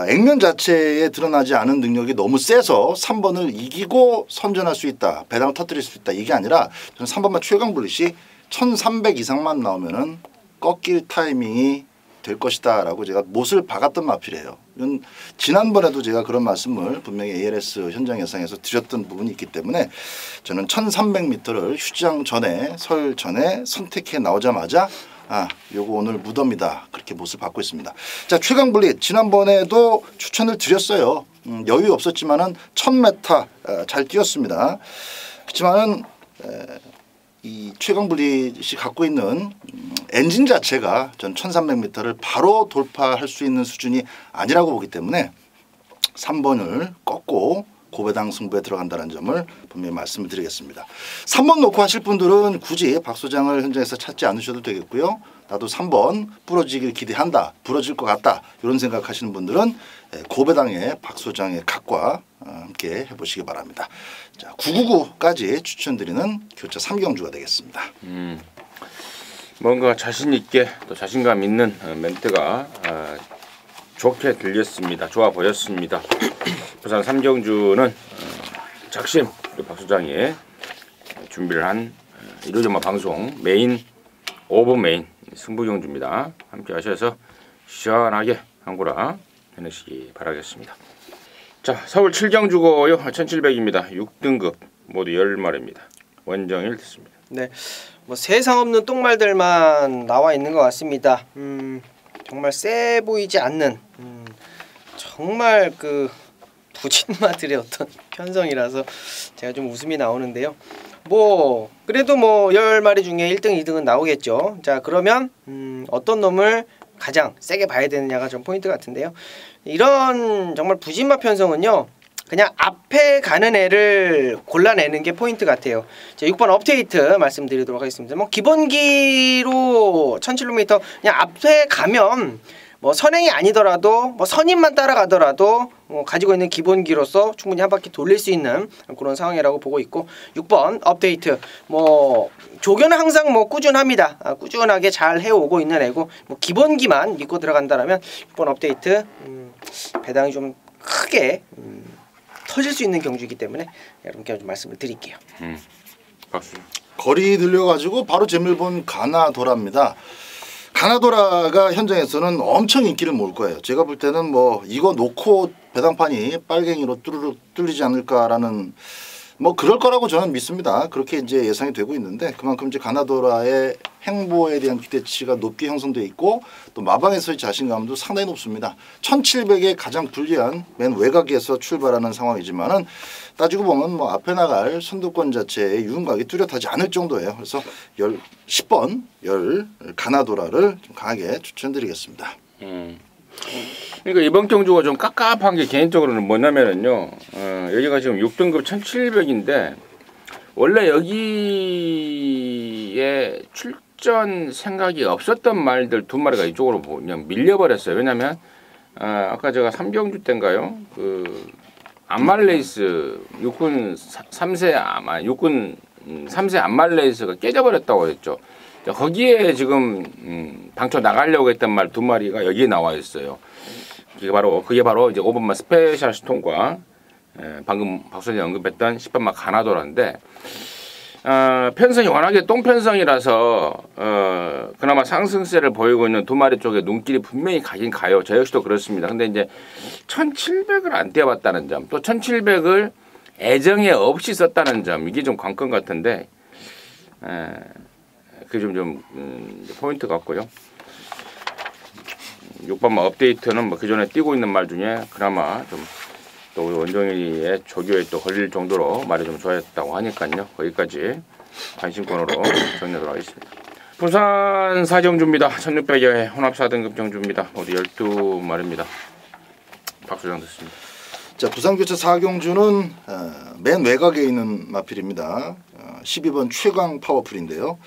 액면 자체에 드러나지 않은 능력이 너무 세서 3번을 이기고 선전할 수 있다. 배당을 터뜨릴 수 있다. 이게 아니라 저는 3번만 최강블릿이 1300 이상만 나오면은 꺾일 타이밍이 될 것이다 라고 제가 못을 박았던 마필이에요. 이건 지난번에도 제가 그런 말씀을 분명히 ALS 현장 예상에서 드렸던 부분이 있기 때문에 저는 1300m를 휴장 전에 설 전에 선택해 나오자마자 요거 오늘 무덤이다 그렇게 못을 받고 있습니다. 자, 최강블릿 지난번에도 추천을 드렸어요. 여유 없었지만은 1000m 잘 뛰었습니다. 그렇지만은 이 최강블릿이 갖고 있는 엔진 자체가 전 1300m를 바로 돌파할 수 있는 수준이 아니라고 보기 때문에 3번을 꺾고 고배당 승부에 들어간다는 점을 분명히 말씀을 드리겠습니다. 3번 놓고 하실 분들은 굳이 박 소장을 현장에서 찾지 않으셔도 되겠고요. 나도 3번 부러지길 기대한다. 부러질 것 같다. 이런 생각하시는 분들은 고배당의 박 소장의 각과 함께 해보시기 바랍니다. 자, 999까지 추천드리는 교차 삼경주가 되겠습니다. 뭔가 자신 있게 또 자신감 있는 멘트가 좋게 들렸습니다. 좋아 보였습니다. 부산 삼경주는 작심 박 소장이 준비를 한 일요일마 방송 메인 5분 메인 승부경주입니다. 함께 하셔서 시원하게 한구라 해내시기 바라겠습니다. 자, 서울 7경주고요. 1700입니다. 6등급 모두 10마리입니다. 원정일 됐습니다. 네, 뭐 세상 없는 똥말들만 나와 있는 것 같습니다. 정말 세 보이지 않는 정말 그 부진마들의 어떤 편성이라서 제가 좀 웃음이 나오는데요. 뭐 그래도 뭐 10마리 중에 1등, 2등은 나오겠죠. 자, 그러면 어떤 놈을 가장 세게 봐야 되느냐가 좀 포인트 같은데요. 이런 정말 부진마 편성은요, 그냥 앞에 가는 애를 골라내는 게 포인트 같아요. 자, 6번 업데이트 말씀드리도록 하겠습니다. 뭐 기본기로 1000km 그냥 앞에 가면 뭐 선행이 아니더라도 뭐 선임만 따라가더라도 가지고 있는 기본기로서 충분히 한 바퀴 돌릴 수 있는 그런 상황이라고 보고 있고, 6번 업데이트 뭐 조교는 항상 뭐 꾸준합니다. 꾸준하게 잘 해오고 있는 애고, 뭐 기본기만 믿고 들어간다라면 6번 업데이트 배당이 좀 크게 터질 수 있는 경주이기 때문에 여러분께 좀 말씀을 드릴게요. 박수. 거리 늘려가지고 바로 재미를 본 가나도라입니다. 가나도라가 현장에서는 엄청 인기를 모을 거예요. 제가 볼 때는 뭐 이거 놓고 배당판이 빨갱이로 뚜루룩 뚫리지 않을까라는 뭐 그럴 거라고 저는 믿습니다. 그렇게 이제 예상이 되고 있는데 그만큼 이제 가나도라의 행보에 대한 기대치가 높게 형성돼 있고 또 마방에서의 자신감도 상당히 높습니다. 1700에 가장 불리한 맨 외곽에서 출발하는 상황이지만은 따지고 보면 뭐 앞에 나갈 선두권 자체의 유흥각이 뚜렷하지 않을 정도예요. 그래서 10번 가나도라를 좀 강하게 추천드리겠습니다. 그러니까 이번 경주가 좀 깝깝한 게 개인적으로는 뭐냐면은요. 여기가 지금 6등급 1700인데 원래 여기에 출전 생각이 없었던 말들 두 마리가 이쪽으로 그냥 밀려버렸어요. 왜냐면 아까 제가 3경주 때인가요? 그 안말레이스 육군 3세 아마 육군 3세 안말레이스가 깨져버렸다고 했죠. 거기에 지금 당초 나가려고 했던 말 두 마리가 여기에 나와 있어요. 그게 바로 이제 5번마 스페셜 스톤과 방금 박선생이 언급했던 10번마 가나도라인데 편성이 워낙에 똥편성이라서 그나마 상승세를 보이고 있는 두 마리 쪽에 눈길이 분명히 가긴 가요. 저 역시도 그렇습니다. 근데 이제 1700을 안 떼어봤다는 점, 또 1700을 애정에 없이 썼다는 점, 이게 좀 관건 같은데 그게 좀 포인트 같고요. 6번마 업데이트는 뭐 그전에 띄고 있는 말 중에 그나마 좀 또 원종일이의 조교에 또 걸릴 정도로 말이 좀 좋아했다고 하니까요. 거기까지 관심권으로 정리하도록 하겠습니다. 부산 사정주입니다. 1600여 혼합 4등급 정주입니다. 모두 12마리입니다. 박수장 듣습니다. 자, 부산교체 4경주는 맨 외곽에 있는 마필입니다. 12번 최강 파워풀인데요.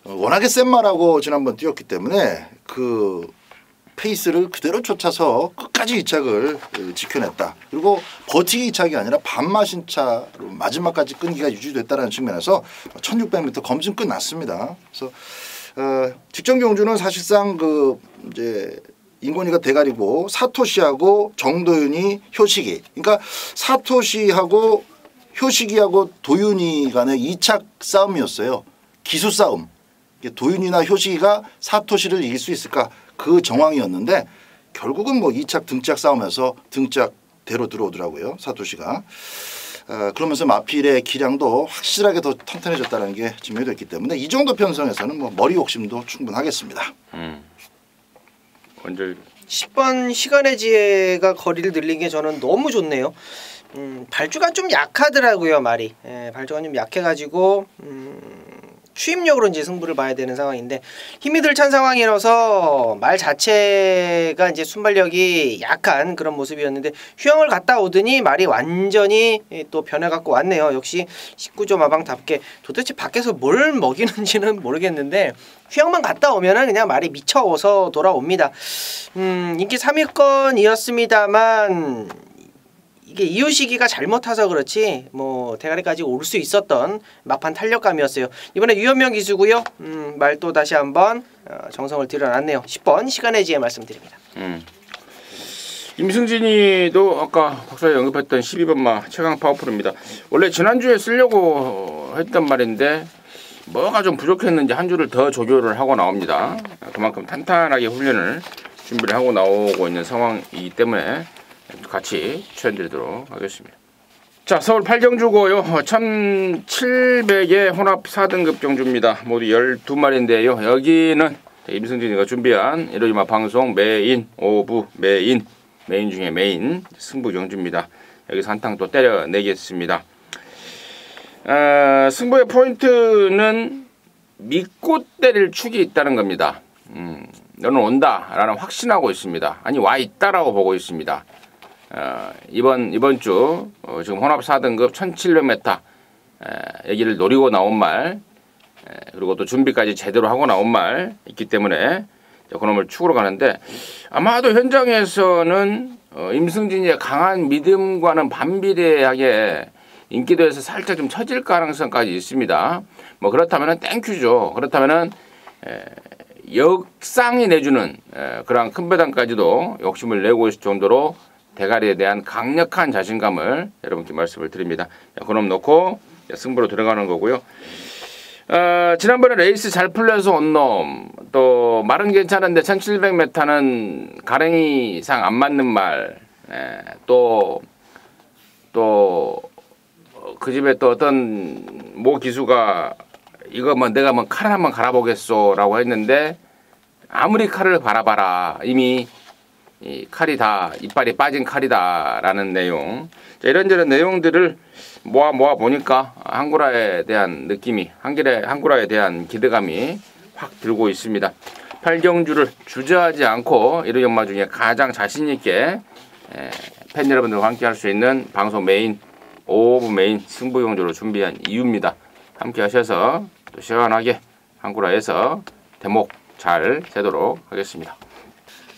워낙에 센 말하고 지난번 뛰었기 때문에 그 페이스를 그대로 쫓아서 끝까지 이착을 지켜냈다. 그리고 버티기 이착이 아니라 반마신 차로 마지막까지 끈기가 유지됐다는 측면에서 1600m 검증 끝났습니다. 그래서 직전 경주는 사실상 그 이제 인권이가 대가리고 사토시하고 정도윤이 효식이, 그러니까 사토시하고 효식이하고 도윤이 간의 2착 싸움이었어요. 기수 싸움. 도윤이나 효식이가 사토시를 이길 수 있을까? 그 정황이었는데 결국은 뭐 2착 등짝 싸우면서 등짝대로 들어오더라고요. 사토시가. 그러면서 마필의 기량도 확실하게 더 튼튼해졌다는 게 증명됐기 때문에 이 정도 편성에서는 뭐 머리 욕심도 충분하겠습니다. 먼저 10번 시간의 지혜가 거리를 늘린 게 저는 너무 좋네요. 발주가 좀 약하더라고요, 말이. 발주가 좀 약해가지고 추임력으로 이제 승부를 봐야 되는 상황인데 힘이 들 찬 상황이라서 말 자체가 이제 순발력이 약한 그런 모습이었는데 휴양을 갔다 오더니 말이 완전히 또 변해갖고 왔네요. 역시 19조 마방답게 도대체 밖에서 뭘 먹이는지는 모르겠는데 휴양만 갔다 오면은 그냥 말이 미쳐서 돌아옵니다. 인기 3위권이었습니다만 이게 이유시기가 잘못 타서 그렇지 뭐 대가리까지 오를 수 있었던 막판 탄력감이었어요. 이번에 유현명 기수고요. 말 또 다시 한번 정성을 들여놨네요. 10번 시간의 지혜 말씀드립니다. 임승진이도 아까 박사님 언급했던 12번마 최강 파워풀입니다. 원래 지난주에 쓰려고 했던 말인데 뭐가 좀 부족했는지 한 주를 더 조교를 하고 나옵니다. 그만큼 탄탄하게 훈련을 준비를 하고 나오고 있는 상황이기 때문에 같이 추천드리도록 하겠습니다. 자, 서울 8경주고요. 1700의 혼합 4등급 경주입니다. 모두 12마리인데요. 여기는 임승진이가 준비한 일요일마 방송 메인 오브 메인 중에 메인 승부 경주입니다. 여기서 한탕 또 때려내겠습니다. 승부의 포인트는 믿고 때릴 축이 있다는 겁니다. 너는 온다 라는 확신하고 있습니다. 아니 와 있다라고 보고 있습니다. 이번 주 지금 혼합 4등급 1700m 얘기를 노리고 나온 말 그리고 또 준비까지 제대로 하고 나온 말 있기 때문에 그놈을 축으로 가는데 아마도 현장에서는 임승진이의 강한 믿음과는 반비례하게 인기도에서 살짝 좀 처질 가능성까지 있습니다. 뭐 그렇다면은 땡큐죠. 그렇다면은 역상이 내주는 그러한 큰 배당까지도 욕심을 내고 있을 정도로 대가리에 대한 강력한 자신감을 여러분께 말씀을 드립니다. 그놈 놓고 승부로 들어가는 거고요. 지난번에 레이스 잘 풀려서 온 놈, 또 말은 괜찮은데 1700m는 가랭이상 안 맞는 말, 또 그 집에 또 어떤 모 기수가 이거 뭐 내가 뭐 칼을 한번 갈아보겠소라고 했는데 아무리 칼을 갈아봐라 이미 이 칼이 다 이빨이 빠진 칼이다라는 내용. 자, 이런저런 내용들을 모아 보니까 한구라에 대한 느낌이 한구라에 대한 기대감이 확 들고 있습니다. 8경주를 주저하지 않고 이루 연마 중에 가장 자신 있게 팬 여러분들과 함께 할 수 있는 방송 메인 5부 메인 승부경주로 준비한 이유입니다. 함께 하셔서 또 시원하게 한구라에서 대목 잘 세도록 하겠습니다.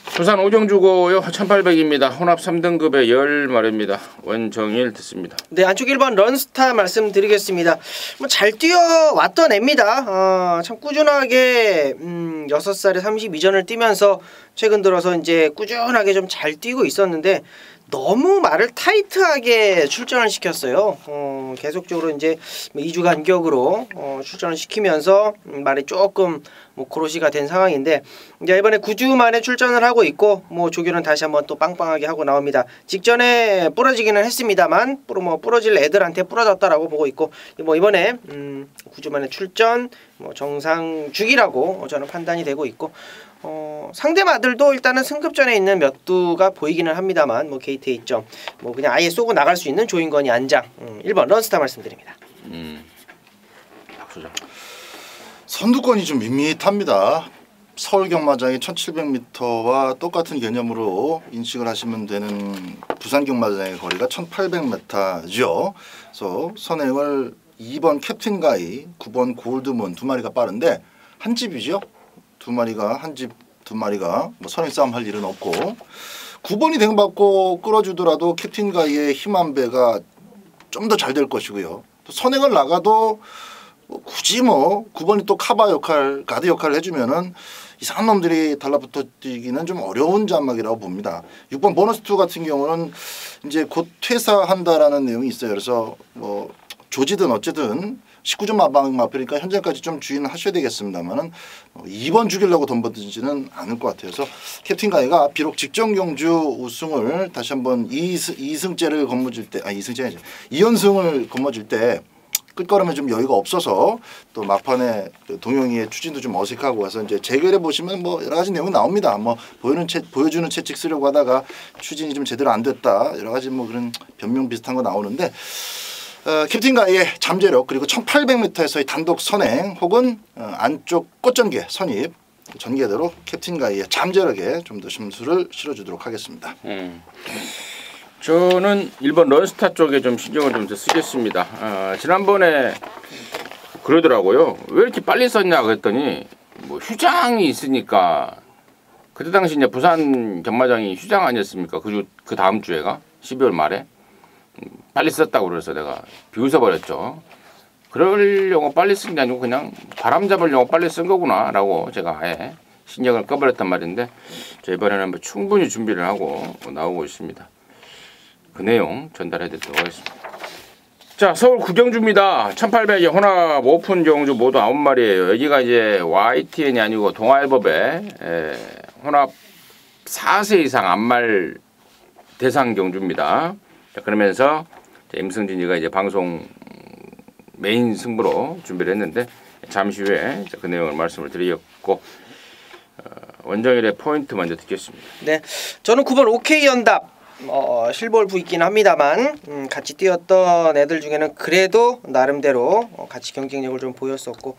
부산 5경주고요. 1800입니다. 혼합 3등급의 10마리입니다. 원정일 듣습니다. 네, 안쪽 1번 런스타 말씀드리겠습니다. 뭐 잘 뛰어왔던 애입니다. 참 꾸준하게 6살에 32전을 뛰면서 최근 들어서 이제 꾸준하게 좀 잘 뛰고 있었는데 너무 말을 타이트하게 출전을 시켰어요. 계속적으로 이제 2주 간격으로 출전을 시키면서 말이 조금 뭐 고로시가 된 상황인데 이제 이번에 9주 만에 출전을 하고 있고 뭐 조교는 다시 한번 또 빵빵하게 하고 나옵니다. 직전에 부러지기는 했습니다만 부러질 애들한테 부러졌다라고 보고 있고 뭐 이번에 9주 만에 출전 뭐 정상 주기라고 저는 판단이 되고 있고 상대마들도 일단은 승급전에 있는 몇 두가 보이기는 합니다만 뭐 게이트에 있죠. 뭐 그냥 아예 쏘고 나갈 수 있는 조인건이 안장 1번 런스타 말씀드립니다. 박수장. 선두권이 좀 밋밋합니다. 서울 경마장이 1700m와 똑같은 개념으로 인식을 하시면 되는 부산 경마장의 거리가 1800m죠. 그래서 선행을 2번 캡틴 가이, 9번 골드문 두 마리가 빠른데 한 집이죠. 두 마리가 한 집 두 마리가 뭐 선행 싸움 할 일은 없고 9번이 대응받고 끌어주더라도 캡틴 가이의 힘 한 배가 좀 더 잘 될 것이고요. 또 선행을 나가도 굳이 뭐 9번이 또 카바 역할, 가드 역할을 해주면은 이상한 놈들이 달라붙어 뛰기는 좀 어려운 잔막이라고 봅니다. 6번 보너스 2 같은 경우는 이제 곧 퇴사한다라는 내용이 있어요. 그래서 뭐 조지든 어쨌든 19점 마방마프니까 현재까지 좀 주의하셔야 되겠습니다만은 2번 죽이려고 덤벼들지는 않을 것 같아요. 그래서 캡틴 가이가 비록 직전 경주 우승을 다시 한번 2승째를 거머쥘 때, 2승째 아니죠. 2연승을 거머쥘 때 끝걸음에 좀 여유가 없어서 또 막판에 동영이의 추진도 좀 어색하고 해서 이제 재결해 보시면 뭐 여러 가지 내용이 나옵니다. 뭐 보여주는 채찍 쓰려고 하다가 추진이 좀 제대로 안 됐다 여러 가지 뭐 그런 변명 비슷한 거 나오는데 캡틴 가이의 잠재력 그리고 1800m에서의 단독 선행 혹은 안쪽 꽃전개 선입 전개대로 캡틴 가이의 잠재력에 좀 더 심수를 실어주도록 하겠습니다. 저는 1번 런스타 쪽에 좀 신경을 좀 더 쓰겠습니다. 지난번에 그러더라고요. 왜 이렇게 빨리 썼냐 그랬더니 뭐 휴장이 있으니까 그때 당시 이제 부산 경마장이 휴장 아니었습니까? 그 다음 주에가 12월 말에 빨리 썼다고 그래서 내가 비웃어 버렸죠. 그러려고 빨리 쓴 게 아니고 그냥 바람 잡으려고 빨리 쓴 거구나라고 제가 아예 신경을 꺼버렸단 말인데 이번에는 뭐 충분히 준비를 하고 나오고 있습니다. 그 내용 전달해 드리도록 하겠습니다. 자, 서울 9경주입니다. 1800의 혼합 오픈 경주 모두 9마리예요. 여기가 이제 YTN이 아니고 동아일보배 혼합 4세 이상 안말 대상 경주입니다. 자, 그러면서 임승진이가 이제 방송 메인 승부로 준비를 했는데 잠시 후에 그 내용을 말씀을 드리겠고 원정일의 포인트 먼저 듣겠습니다. 네, 저는 9번 OK 연답 실볼프 있긴 합니다만 같이 뛰었던 애들 중에는 그래도 나름대로 같이 경쟁력을 좀 보였었고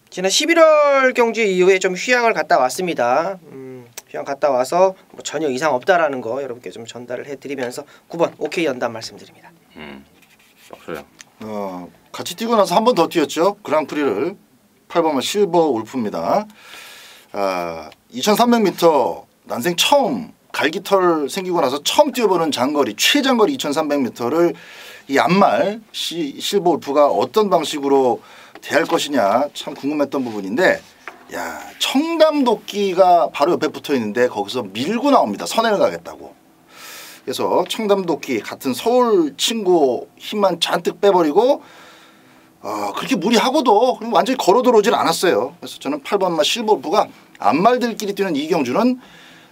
지난 11월 경주 이후에 좀 휴양을 갔다 왔습니다. 휴양 갔다 와서 뭐 전혀 이상 없다라는 거 여러분께 좀 전달을 해드리면서 9번 OK 연답 말씀드립니다. 박수영. 같이 뛰고 나서 한 번 더 뛰었죠. 그랑프리를 8번은 실버 울프입니다. 2300m 난생 처음 갈기털 생기고 나서 처음 뛰어보는 장거리 최장거리 2300m를 이 안말 실버 울프가 어떤 방식으로 대할 것이냐 참 궁금했던 부분인데 야 청담도끼가 바로 옆에 붙어 있는데 거기서 밀고 나옵니다. 선행을 가겠다고. 그래서 청담도끼 같은 서울 친구 힘만 잔뜩 빼버리고 그렇게 무리하고도 완전히 걸어 들어오질 않았어요. 그래서 저는 8번마 실버울프가 앞말들끼리 뛰는 이경주는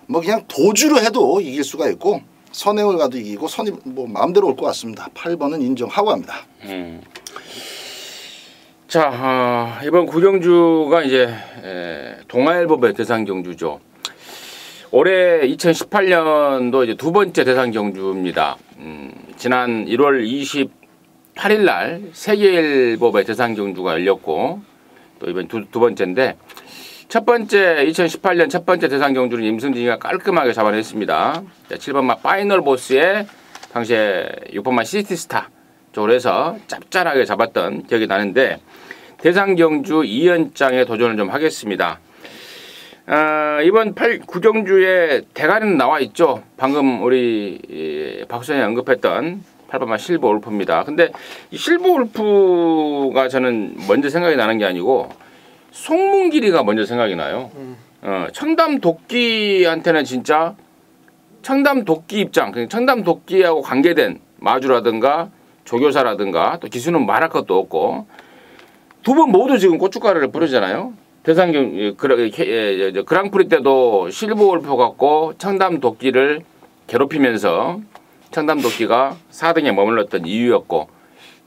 뭐 그냥 도주로 해도 이길 수가 있고 선행을 가도 이기고 선이 뭐 마음대로 올 것 같습니다. 8번은 인정하고 합니다. 자, 이번 구경주가 이제 동아일보배 대상 경주죠. 올해 2018년도 이제 두 번째 대상 경주입니다. 지난 1월 28일 날 세계일보배 대상 경주가 열렸고 또 이번 두 번째인데 첫 번째 2018년 첫 번째 대상 경주는 임승진이가 깔끔하게 잡아냈습니다. 7번마 파이널 보스에 당시에 6번마 시티스타 쪽으로 해서 짭짤하게 잡았던 기억이 나는데 대상 경주 2연장에 도전을 좀 하겠습니다. 이번 9경주에 대가리는 나와 있죠. 방금 우리 박수현이 언급했던 8번마 실버 울프입니다. 근데 이 실버 울프가 저는 먼저 생각이 나는 게 아니고 송문길이가 먼저 생각이 나요. 청담 도끼한테는 진짜 청담 도끼 입장, 청담 도끼하고 관계된 마주라든가 조교사라든가 또 기수는 말할 것도 없고 두 번 모두 지금 고춧가루를 뿌리잖아요. 대상경 그랑프리 때도 실버 울프 갖고 청담 도끼를 괴롭히면서 청담 도끼가 4등에 머물렀던 이유였고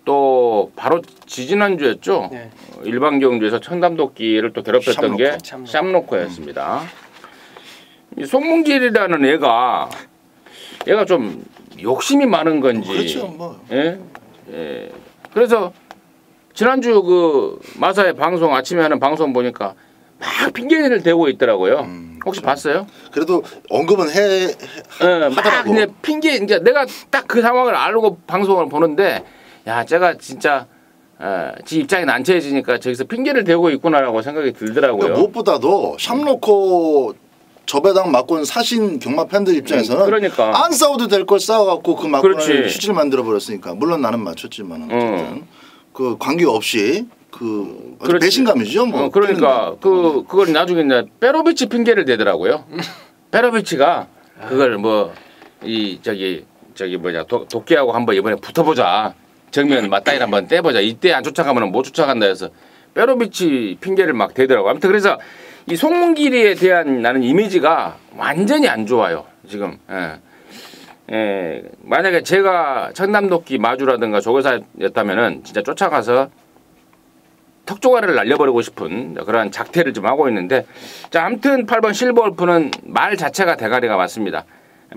또 바로 지지난주였죠. 네. 일반 경주에서 청담 도끼를 또 괴롭혔던 게 샴로코였습니다. 이 송문길이라는 얘가 좀 욕심이 많은 건지. 그렇죠, 뭐. 예? 예. 그래서 지난주 그 마사의 방송 아침에 하는 방송 보니까 막 핑계를 대고 있더라고요. 혹시 그렇죠. 봤어요? 그래도 언급은 막 그냥 핑계 이제 내가 딱 그 상황을 알고 방송을 보는데 야, 제가 진짜 지 입장이 난처해지니까 저기서 핑계를 대고 있구나라고 생각이 들더라고요. 그러니까 무엇보다도 샴로코 저배당 막고는 사신 경마 팬들 입장에서는 그러니까. 안 싸워도 될 걸 싸워갖고 그 막고를 휴지를 만들어 버렸으니까 물론 나는 맞췄지만 어쨌든 그 관계 없이 그 배신감이죠. 뭐 그러니까 그걸 나중에 이제 페로비치 핑계를 대더라고요. 페로비치가 그걸 뭐 이 저기 뭐냐 도끼하고 한번 이번에 붙어보자. 정면 맞다이 한번 떼보자. 이때 안 쫓아가면 못 쫓아간다 해서 페로비치 핑계를 막 대더라고. 아무튼 그래서 이 송문길이에 대한 나는 이미지가 완전히 안 좋아요. 지금. 만약에 제가 청담도끼 마주라든가 조교사였다면은 진짜 쫓아가서 턱조가리를 날려버리고 싶은 그러한 작태를 좀 하고 있는데 자, 아무튼 8번 실버울프는 말 자체가 대가리가 맞습니다.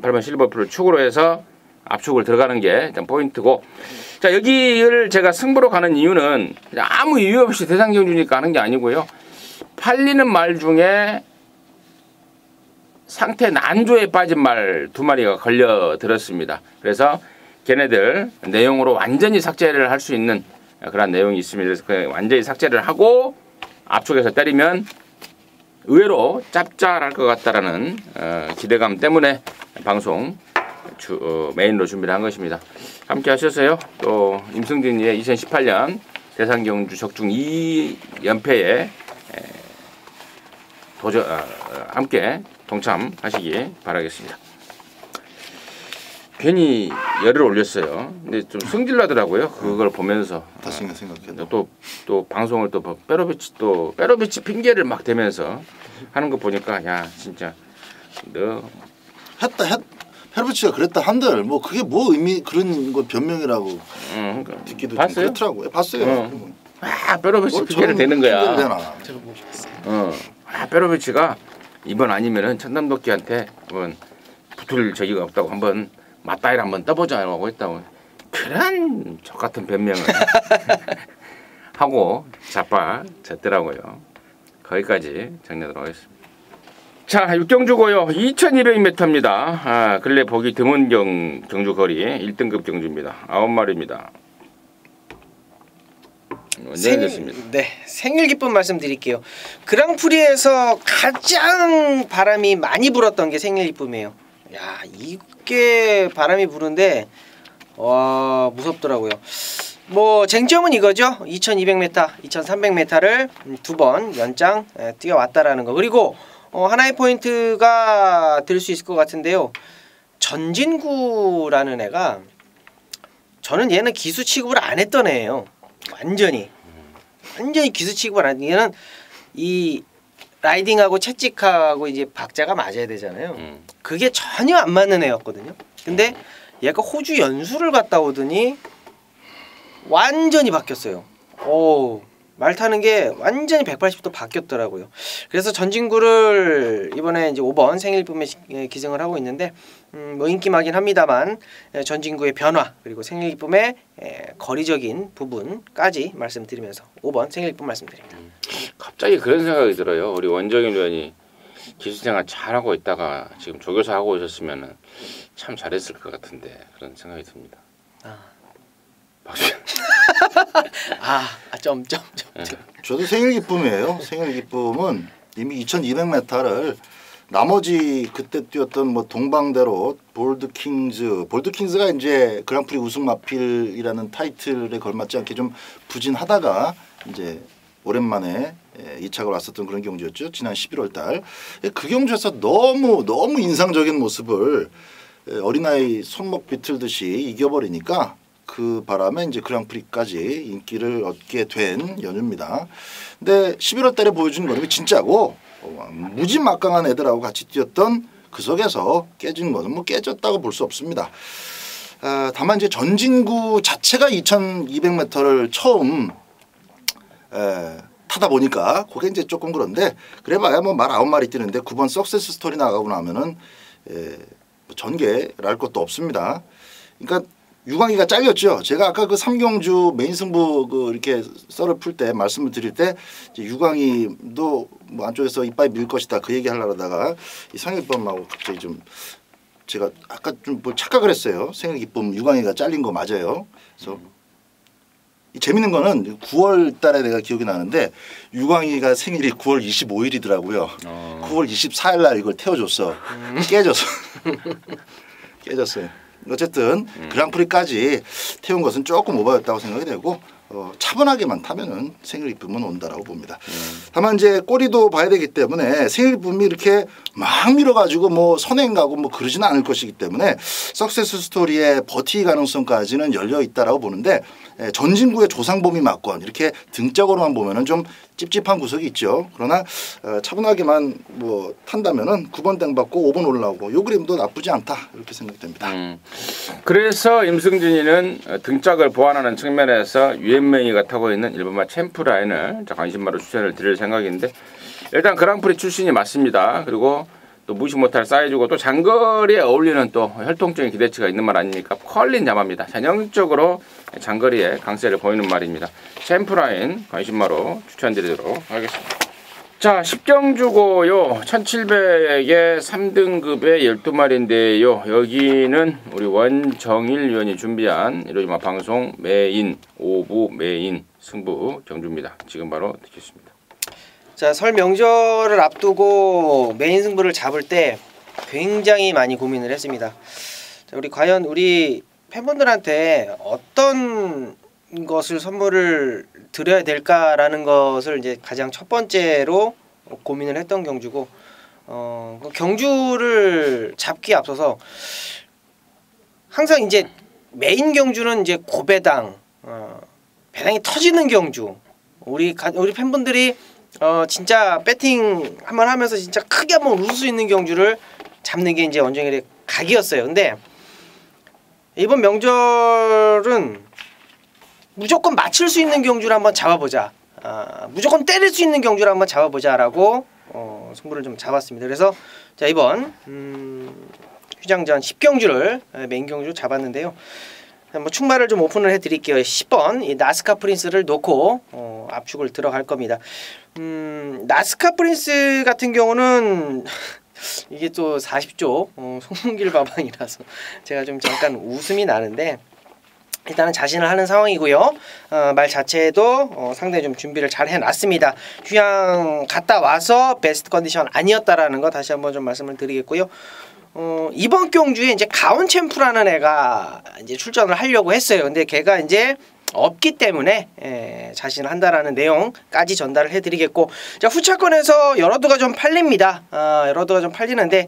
8번 실버울프를 축으로 해서 압축을 들어가는 게 일단 포인트고 자, 여기를 제가 승부로 가는 이유는 아무 이유 없이 대상 경주니까 하는 게 아니고요. 팔리는 말 중에 상태 난조에 빠진 말 2마리가 걸려들었습니다. 그래서 걔네들 내용으로 완전히 삭제를 할 수 있는 그런 내용이 있습니다. 그래서 완전히 삭제를 하고 압축해서 때리면 의외로 짭짤할 것 같다라는 기대감 때문에 방송 메인으로 준비를 한 것입니다. 함께 하셨어요. 또 임승진이의 2018년 대상경주 적중 2연패에 함께 동참하시기 바라겠습니다. 괜히 열을 올렸어요. 근데 좀 승질나더라고요. 그걸 보면서. 다시 생각해도. 또 방송을 또 페로비치 핑계를 막 대면서 하는 거 보니까 야 진짜 너 페로비치가 그랬다 한들 뭐 그게 뭐 의미 그런 거 변명이라고 그러니까. 듣기도 봤어요? 좀 그렇더라고요. 봤어요. 페로비치 핑계를 대는 거야. 제가 보고 싶었어요. 페로비치가 이번 아니면은 청담도끼한테 한번 붙을 저기가 없다고 한번 맞다이를 한번 떠보자고 했다고 그런 저 같은 변명을 하고 자빠졌더라고요. 거기까지 정리하도록 하겠습니다. 자, 6경주고요. 2200m입니다. 근래 보기 드문 경주 거리 1등급 경주입니다. 9마리입니다. 생일 기쁜 말씀드릴게요. 그랑프리에서 가장 바람이 많이 불었던 게 생일 기쁨이에요. 야, 이게 바람이 부는데 와 무섭더라고요. 뭐 쟁점은 이거죠. 2200m, 2300m를 2번 연장 뛰어왔다라는 거. 그리고 하나의 포인트가 될 수 있을 것 같은데요. 전진구라는 애가 저는 얘는 기수 취급을 안 했던 애예요. 완전히 완전히 기수 취급을 안. 얘는 이 라이딩하고 채찍하고 이제 박자가 맞아야 되잖아요. 그게 전혀 안 맞는 애였거든요. 근데 얘가 호주 연수를 갔다 오더니 완전히 바뀌었어요. 오, 말 타는 게 완전히 180도 바뀌었더라고요. 그래서 전진구를 이번에 이제 5번 생일쁨에 기증을 하고 있는데 뭐 인기마긴 합니다만 전진구의 변화 그리고 생일쁨의 거리적인 부분까지 말씀드리면서 5번 생일쁨 말씀드립니다. 갑자기 그런 생각이 들어요. 우리 원정일 의원이 기술생활 잘하고 있다가 지금 조교사 하고 오셨으면 참 잘했을 것 같은데 그런 생각이 듭니다. 박수. 점점. 저도 생일 기쁨이에요. 생일 기쁨은 이미 2200m를 나머지 그때 뛰었던 뭐 동방대로 볼드킹즈가 이제 그랑프리 우승 마필이라는 타이틀에 걸맞지 않게 좀 부진하다가 이제 오랜만에 이착을 왔었던 그런 경주였죠. 지난 11월 달. 그 경주에서 너무 인상적인 모습을 어린아이 손목 비틀듯이 이겨버리니까 그 바람에 이제 그랑프리까지 인기를 얻게 된 연유입니다. 근데 11월 달에 보여준 거는 진짜고 무지막강한 애들하고 같이 뛰었던 그 속에서 깨진 것은 뭐 깨졌다고 볼 수 없습니다. 다만 이제 전진구 자체가 2200m를 처음 타다 보니까 그게 이제 조금 그런데 그래봐야 뭐 말 9마리 뛰는데 9번 석세스 스토리 나가고 나면은 전개랄 것도 없습니다. 그러니까 유광이가 잘렸죠. 제가 아까 그 3경주 메인 승부 그 이렇게 썰을 풀 때 말씀을 드릴 때 이제 유광이도 뭐 안쪽에서 이빨이 밀 것이다 그 얘기 하려다가 이 생일기쁨하고 갑자기 좀 제가 아까 좀 뭐 착각을 했어요. 생일기쁨 유광이가 잘린 거 맞아요. 그래서 이 재밌는 거는 9월 달에 내가 기억이 나는데 유광이가 생일이 9월 25일이더라고요. 9월 24일 날 이걸 태워줬어. 깨졌어. 깨졌어요. 어쨌든 그랑프리까지 태운 것은 조금 오버였다고 생각이 되고 차분하게만 타면은 생일기쁨은 온다라고 봅니다. 다만 이제 꼬리도 봐야 되기 때문에 생일기쁨이 이렇게 막 밀어가지고 뭐 선행 가고 뭐 그러지는 않을 것이기 때문에 석세스 스토리의 버티기 가능성까지는 열려 있다라고 보는데 전진구의 조상범위 막권 이렇게 등짝으로만 보면은 좀 찝찝한 구석이 있죠. 그러나 차분하게만 뭐 탄다면은 9번 땡 받고 5번 올라오고 요 그림도 나쁘지 않다 이렇게 생각됩니다. 그래서 임승진이는 등짝을 보완하는 측면에서 유엔메이가 타고 있는 일본마 챔프라인을 관심마로 추천을 드릴 생각인데 일단 그랑프리 출신이 맞습니다. 그리고 또 무시 못할 사이즈고 또 장거리에 어울리는 또 혈통적인 기대치가 있는 말 아닙니까? 퀄린 야마입니다. 전형적으로 장거리에 강세를 보이는 말입니다. 챔프라인 관심마로 추천드리도록 하겠습니다. 자, 10경주고요. 1700에 3등급의 12마리인데요. 여기는 우리 원정일 위원이 준비한 이로지마 방송 메인 5부 메인 승부 경주입니다. 지금 바로 듣겠습니다. 자, 설 명절을 앞두고 메인 승부를 잡을 때 굉장히 많이 고민을 했습니다. 자, 우리 과연 우리 팬분들한테 어떤 것을 선물을 드려야 될까라는 것을 이제 가장 첫 번째로 고민을 했던 경주고 그 경주를 잡기에 앞서서 항상 이제 메인 경주는 이제 고배당 배당이 터지는 경주 우리 팬분들이 진짜 배팅 한번 하면서 진짜 크게 한번 웃을 수 있는 경주를 잡는 게 이제 원정일의 각이었어요. 근데 이번 명절은 무조건 맞출 수 있는 경주를 한번 잡아보자. 무조건 때릴 수 있는 경주를 한번 잡아보자라고 승부를 좀 잡았습니다. 그래서 자 이번 휴장전 10경주를 메인 경주로 잡았는데요. 뭐 충마를 좀 오픈을 해드릴게요. 10번 이 나스카 프린스를 놓고 압축을 들어갈 겁니다. 나스카 프린스 같은 경우는 이게 또 40조 송문길 바방이라서 제가 좀 잠깐 웃음이 나는데 일단은 자신을 하는 상황이고요. 말 자체도 상당히 좀 준비를 잘 해놨습니다. 휴양 갔다 와서 베스트 컨디션 아니었다라는 거 다시 한번 좀 말씀을 드리겠고요. 이번 경주에 이제 가온 챔프라는 애가 이제 출전을 하려고 했어요. 근데 걔가 이제 없기 때문에 자신을 한다라는 내용까지 전달을 해드리겠고, 자 후차권에서 여러도가 좀 팔립니다. 여러도가 좀 팔리는데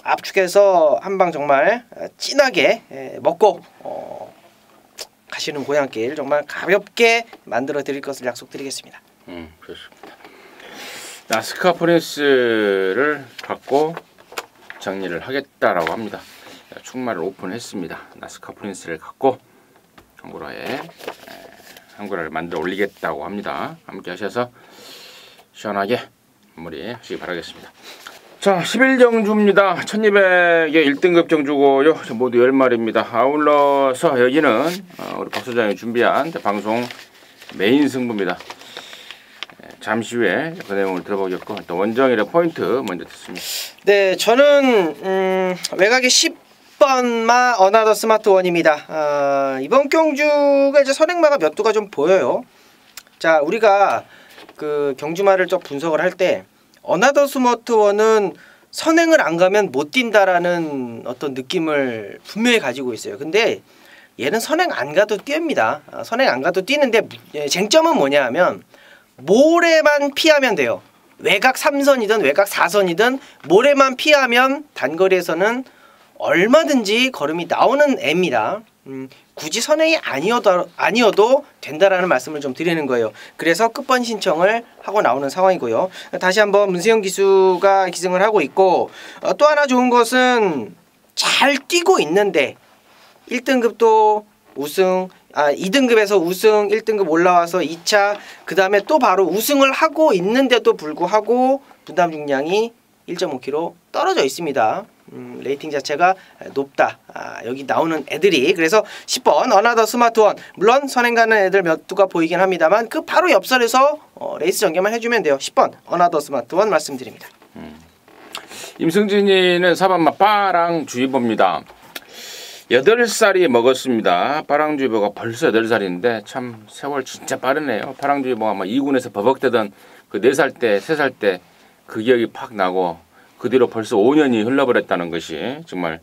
압축해서 한 방 정말 진하게 먹고 가시는 고향길 정말 가볍게 만들어 드릴 것을 약속드리겠습니다. 그렇습니다. 나스카 프린스를 갖고 정리를 하겠다라고 합니다. 충마를 오픈했습니다. 나스카 프린스를 갖고 한구라를 만들어 올리겠다고 합니다. 함께 하셔서 시원하게 마무리하시기 바라겠습니다. 자, 11정주입니다. 1200의 1등급 정주고요. 모두 10마리입니다. 아울러서 여기는 우리 박 소장이 준비한 방송 메인 승부입니다. 잠시 후에 그 내용을 들어보겠고, 또 원정일의 포인트 먼저 듣습니다. 네, 저는 외곽의 10번마 어나더 스마트 원입니다. 이번 경주가 이제 선행마가 몇 두가 좀 보여요. 자, 우리가 그 경주마를 좀 분석을 할 때 어나더 스마트 원은 선행을 안 가면 못 뛴다라는 어떤 느낌을 분명히 가지고 있어요. 근데 얘는 선행 안 가도 뜁니다. 선행 안 가도 뛰는데 쟁점은 뭐냐 하면 모래만 피하면 돼요. 외곽 3선이든 외곽 4선이든 모래만 피하면 단거리에서는 얼마든지 걸음이 나오는 애입니다. 굳이 선행이 아니어도 된다라는 말씀을 좀 드리는 거예요. 그래서 끝번 신청을 하고 나오는 상황이고요. 다시 한번 문세영 기수가 기승을 하고 있고, 또 하나 좋은 것은 잘 뛰고 있는데 1등급도 우승, 2등급에서 우승, 1등급 올라와서 2차, 그 다음에 또 바로 우승을 하고 있는데도 불구하고 분담 중량이 1.5kg 떨어져 있습니다. 레이팅 자체가 높다. 여기 나오는 애들이. 그래서 10번 어나더 스마트원, 물론 선행 가는 애들 몇 두가 보이긴 합니다만 그 바로 옆선에서 레이스 전개만 해주면 돼요. 10번 어나더 스마트원 말씀드립니다. 임승진이는 사반마 빠랑주의보입니다. 8살이 먹었습니다. 빠랑주의보가 벌써 8살인데 참 세월 진짜 빠르네요. 빠랑주의보가 막 2군에서 버벅대던 그 4살 때, 3살 때 그 기억이 팍 나고 그 뒤로 벌써 5년이 흘러버렸다는 것이 정말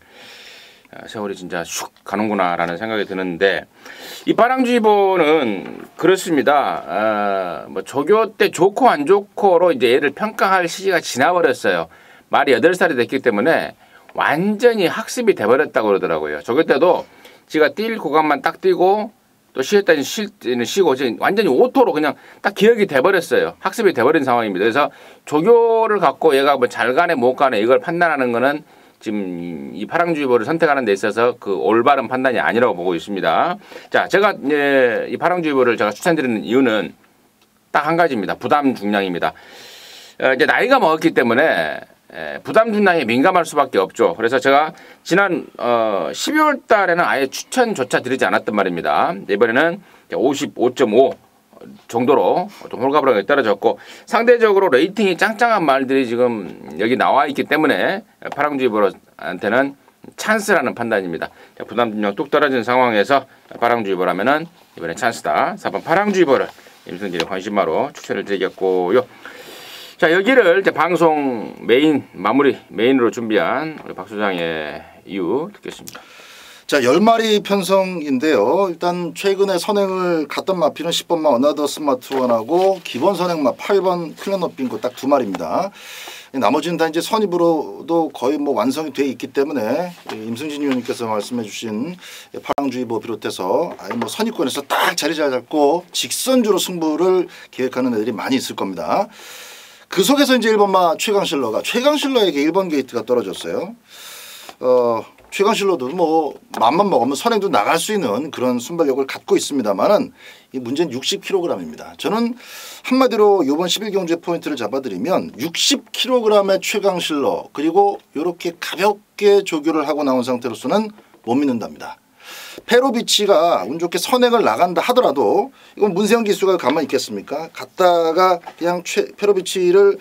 세월이 진짜 슉 가는구나라는 생각이 드는데, 이 빠랑주의보는 그렇습니다. 뭐 조교 때 좋고 안 좋고로 이제 얘를 평가할 시기가 지나버렸어요. 말이 8살이 됐기 때문에 완전히 학습이 돼버렸다고 그러더라고요. 조교 때도 지가 뛸 구간만 딱 뛰고 또 쉴 때는 쉬고 완전히 오토로 그냥 딱 기억이 돼버렸어요. 학습이 돼버린 상황입니다. 그래서 조교를 갖고 얘가 뭐 잘 가네 못 가네 이걸 판단하는 거는 지금 이 파랑주의보를 선택하는 데 있어서 그 올바른 판단이 아니라고 보고 있습니다. 자, 제가 이 파랑주의보를 제가 추천드리는 이유는 딱 한 가지입니다. 부담 중량입니다. 이제 나이가 먹었기 때문에 부담 중량에 민감할 수밖에 없죠. 그래서 제가 지난 12월 달에는 아예 추천조차 드리지 않았단 말입니다. 이번에는 55.5 정도로 좀 홀가분하게 떨어졌고, 상대적으로 레이팅이 짱짱한 말들이 지금 여기 나와 있기 때문에 파랑주의보한테는 찬스라는 판단입니다. 부담 중량 뚝 떨어진 상황에서 파랑주의보라면은 이번에 찬스다. 4번 파랑주의보를 임승진의 관심마로 추천을 드리겠고요. 자, 여기를 이제 방송 메인으로 준비한 우리 박 소장의 이유 듣겠습니다. 자, 10마리 편성인데요. 일단 최근에 선행을 갔던 마피는 10번마 어나더 스마트원하고 기본 선행마 8번 클레너 빙고 딱 2마리입니다. 나머지는 다 이제 선입으로도 거의 뭐 완성이 돼 있기 때문에 임승진 의원님께서 말씀해 주신 파랑주의보 비롯해서 아예 뭐 선입권에서 딱 자리 잘 잡고 직선주로 승부를 계획하는 애들이 많이 있을 겁니다. 그 속에서 이제 1번마 최강실러에게 1번 게이트가 떨어졌어요. 최강실러도 뭐 맘만 먹으면 선행도 나갈 수 있는 그런 순발력을 갖고 있습니다만은 이 문제는 60kg입니다. 저는 한마디로 이번 11경주의 포인트를 잡아드리면 60kg의 최강실러 그리고 이렇게 가볍게 조교를 하고 나온 상태로서는 못 믿는답니다. 페로비치가 운 좋게 선행을 나간다 하더라도 이건 문세영 기수가 가만히 있겠습니까? 갔다가 그냥 페로비치를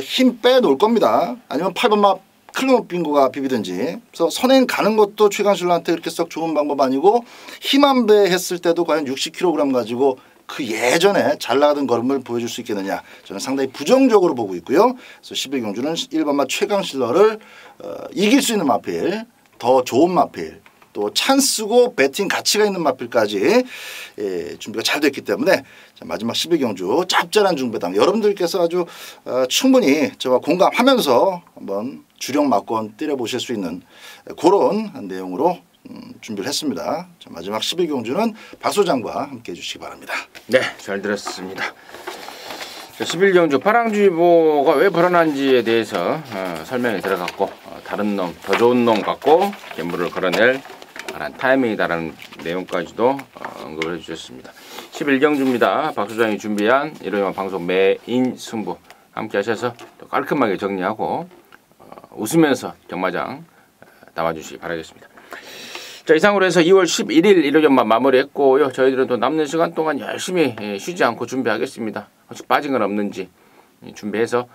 힘 빼놓을 겁니다. 아니면 8번마 클레너 빙고가 비비든지. 그래서 선행 가는 것도 최강실러한테 그렇게 썩 좋은 방법 아니고 힘 한 배 했을 때도 과연 60kg 가지고 그 예전에 잘 나가던 걸음을 보여줄 수 있겠느냐, 저는 상당히 부정적으로 보고 있고요. 그래서 11경주는 1번마 최강실러를 이길 수 있는 마필, 더 좋은 마필, 또 찬스고 배팅 가치가 있는 마필까지 준비가 잘 됐기 때문에 마지막 11경주 짭짤한 중배당 여러분들께서 아주 충분히 저와 공감하면서 한번 주력 막권 때려보실 수 있는 그런 내용으로 준비를 했습니다. 자, 마지막 11경주는 박 소장과 함께 해주시기 바랍니다. 네, 잘 들었습니다. 자, 11경주 파랑주의보가 왜 불어난지에 대해서 설명이 들어갔고 다른 놈, 더 좋은 놈 갖고 재물을 걸어낼 만한 타이밍이다라는 내용까지도 언급을 해주셨습니다. 11경주입니다. 박 소장이 준비한 일요일 방송 메인 승부 함께 하셔서 또 깔끔하게 정리하고 웃으면서 경마장 담아주시기 바라겠습니다. 자, 이상으로 해서 2월 11일 일요일만 마무리했고요. 저희들은 또 남는 시간 동안 열심히 쉬지 않고 준비하겠습니다. 혹시 빠진 건 없는지 준비해서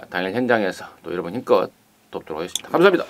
당일 현장에서 또 여러분 힘껏 돕도록 하겠습니다. 감사합니다.